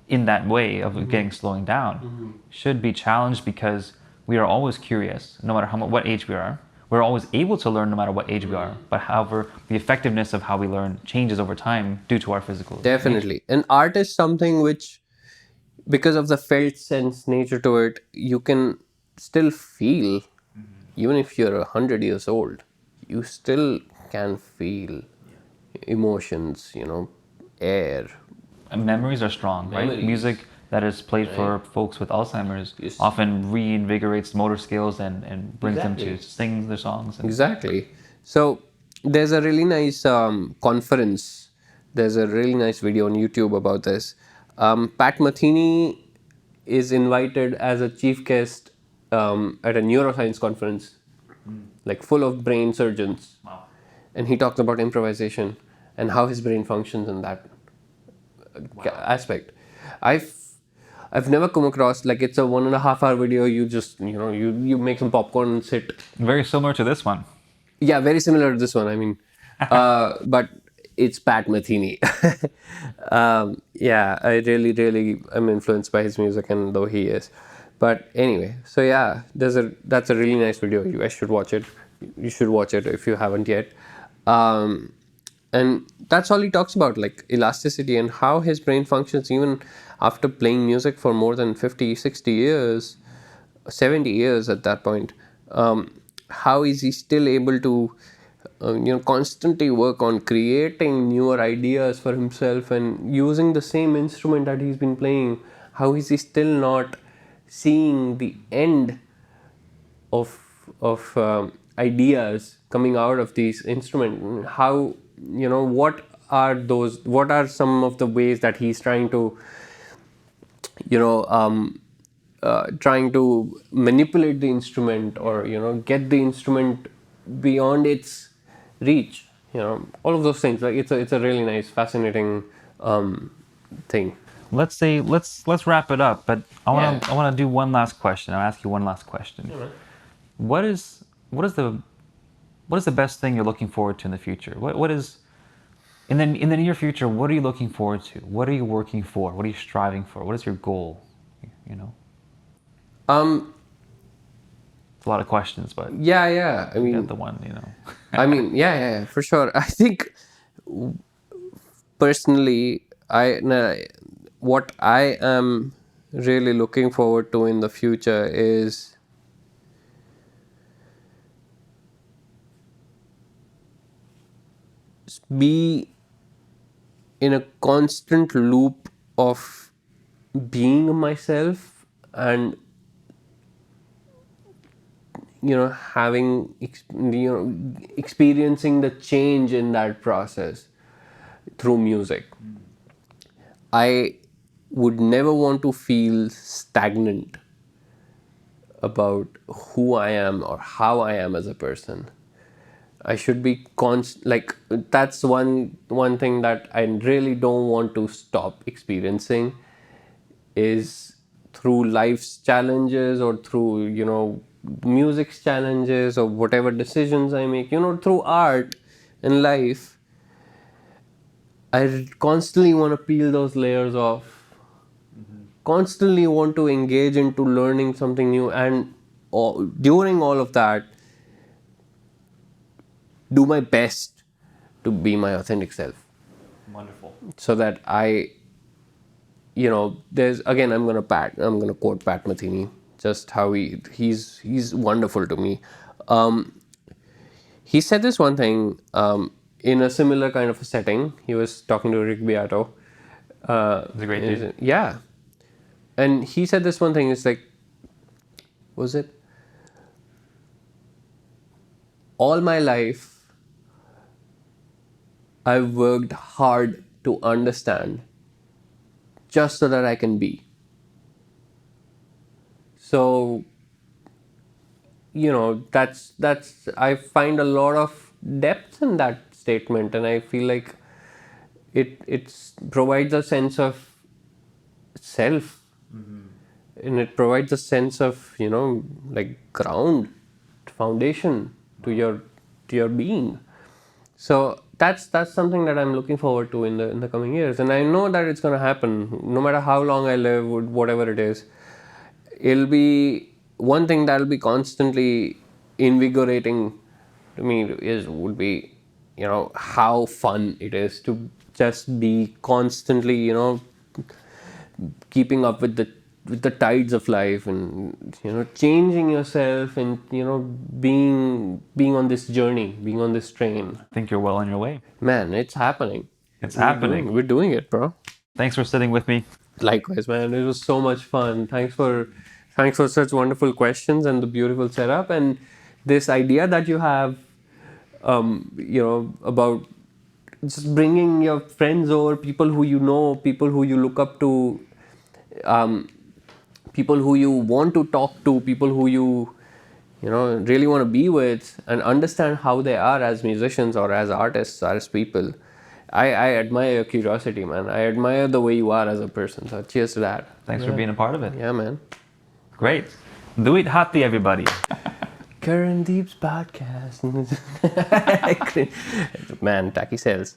in that way of slowing down should be challenged, because we are always curious, no matter what age we are. We're always able to learn no matter what age we are. But however, the effectiveness of how we learn changes over time due to our physical Definitely. nature. And art is something which, because of the felt sense nature to it, you can still feel, even if you're 100 years old, you still can feel emotions, air. And memories are strong, right? Memories. Music that is played for folks with Alzheimer's often reinvigorates motor skills and brings them to sing their songs. Exactly. So there's a really nice conference. There's a really nice video on YouTube about this. Pat Metheny is invited as a chief guest at a neuroscience conference, like full of brain surgeons. Wow. And he talks about improvisation and how his brain functions in that aspect. I've never come across, like, it's a 1.5 hour video. You just, you make some popcorn and sit. Very similar to this one. Yeah, very similar to this one. I mean, but it's Pat Metheny. Yeah, I really am influenced by his music, and though he is. But anyway, so yeah, that's a really nice video. You guys should watch it. You should watch it if you haven't yet. And that's all he talks about, like elasticity and how his brain functions even after playing music for more than 50, 60 years, 70 years at that point. How is he still able to constantly work on creating newer ideas for himself and using the same instrument that he's been playing? How is he still not seeing the end of ideas coming out of these instruments? How, what are some of the ways that he's trying to trying to manipulate the instrument, or get the instrument beyond its reach, all of those things. Like, it's a really nice, fascinating thing. Let's wrap it up. But I want to Yeah. I want to do one last question. I'll ask you one last question. What is the best thing you're looking forward to in the future? What is in the near future? What are you looking forward to? What are you working for? What are you striving for? What is your goal? Um It's a lot of questions, but yeah, I you mean, got the one. I mean, yeah, for sure. I think personally, what I am really looking forward to in the future is be in a constant loop of being myself, and experiencing the change in that process through music. I would never want to feel stagnant about who I am or how I am as a person. I should be like, that's one thing that I really don't want to stop experiencing, is through life's challenges, or through music's challenges, or whatever decisions I make, through art and life. I constantly want to peel those layers off, constantly want to engage into learning something new, and during all of that, do my best to be my authentic self. Wonderful. So that I, there's, again, I'm gonna quote Pat Metheny, just how he's wonderful to me. He said this one thing in a similar kind of a setting. He was talking to Rick Beato. It's a great dude. Yeah. And he said this one thing, it's like, was it? All my life, I've worked hard to understand just so that I can be. So, that's I find a lot of depth in that statement, and I feel like it provides a sense of self, and it provides a sense of like ground, foundation to your being. So that's something that I'm looking forward to in the coming years, and I know that it's going to happen. No matter how long I live, whatever it is, it'll be one thing that'll be constantly invigorating to me would be how fun it is to just be constantly keeping up with the tides of life, and changing yourself, and being on this journey, being on this train. I think you're well on your way. Man, it's happening. It's happening. We're doing it, bro. Thanks for sitting with me. Likewise, man. It was so much fun. Thanks for such wonderful questions and the beautiful setup, and this idea that you have about just bringing your friends over, people who people who you look up to, people who you want to talk to, people who you really want to be with and understand how they are as musicians or as artists, as people. I admire your curiosity, man. I admire the way you are as a person. So cheers to that. Thanks for being a part of it. Yeah, man. Great. Dwit Hathi, everybody. Karan Deep's podcast. Man, tacky sales.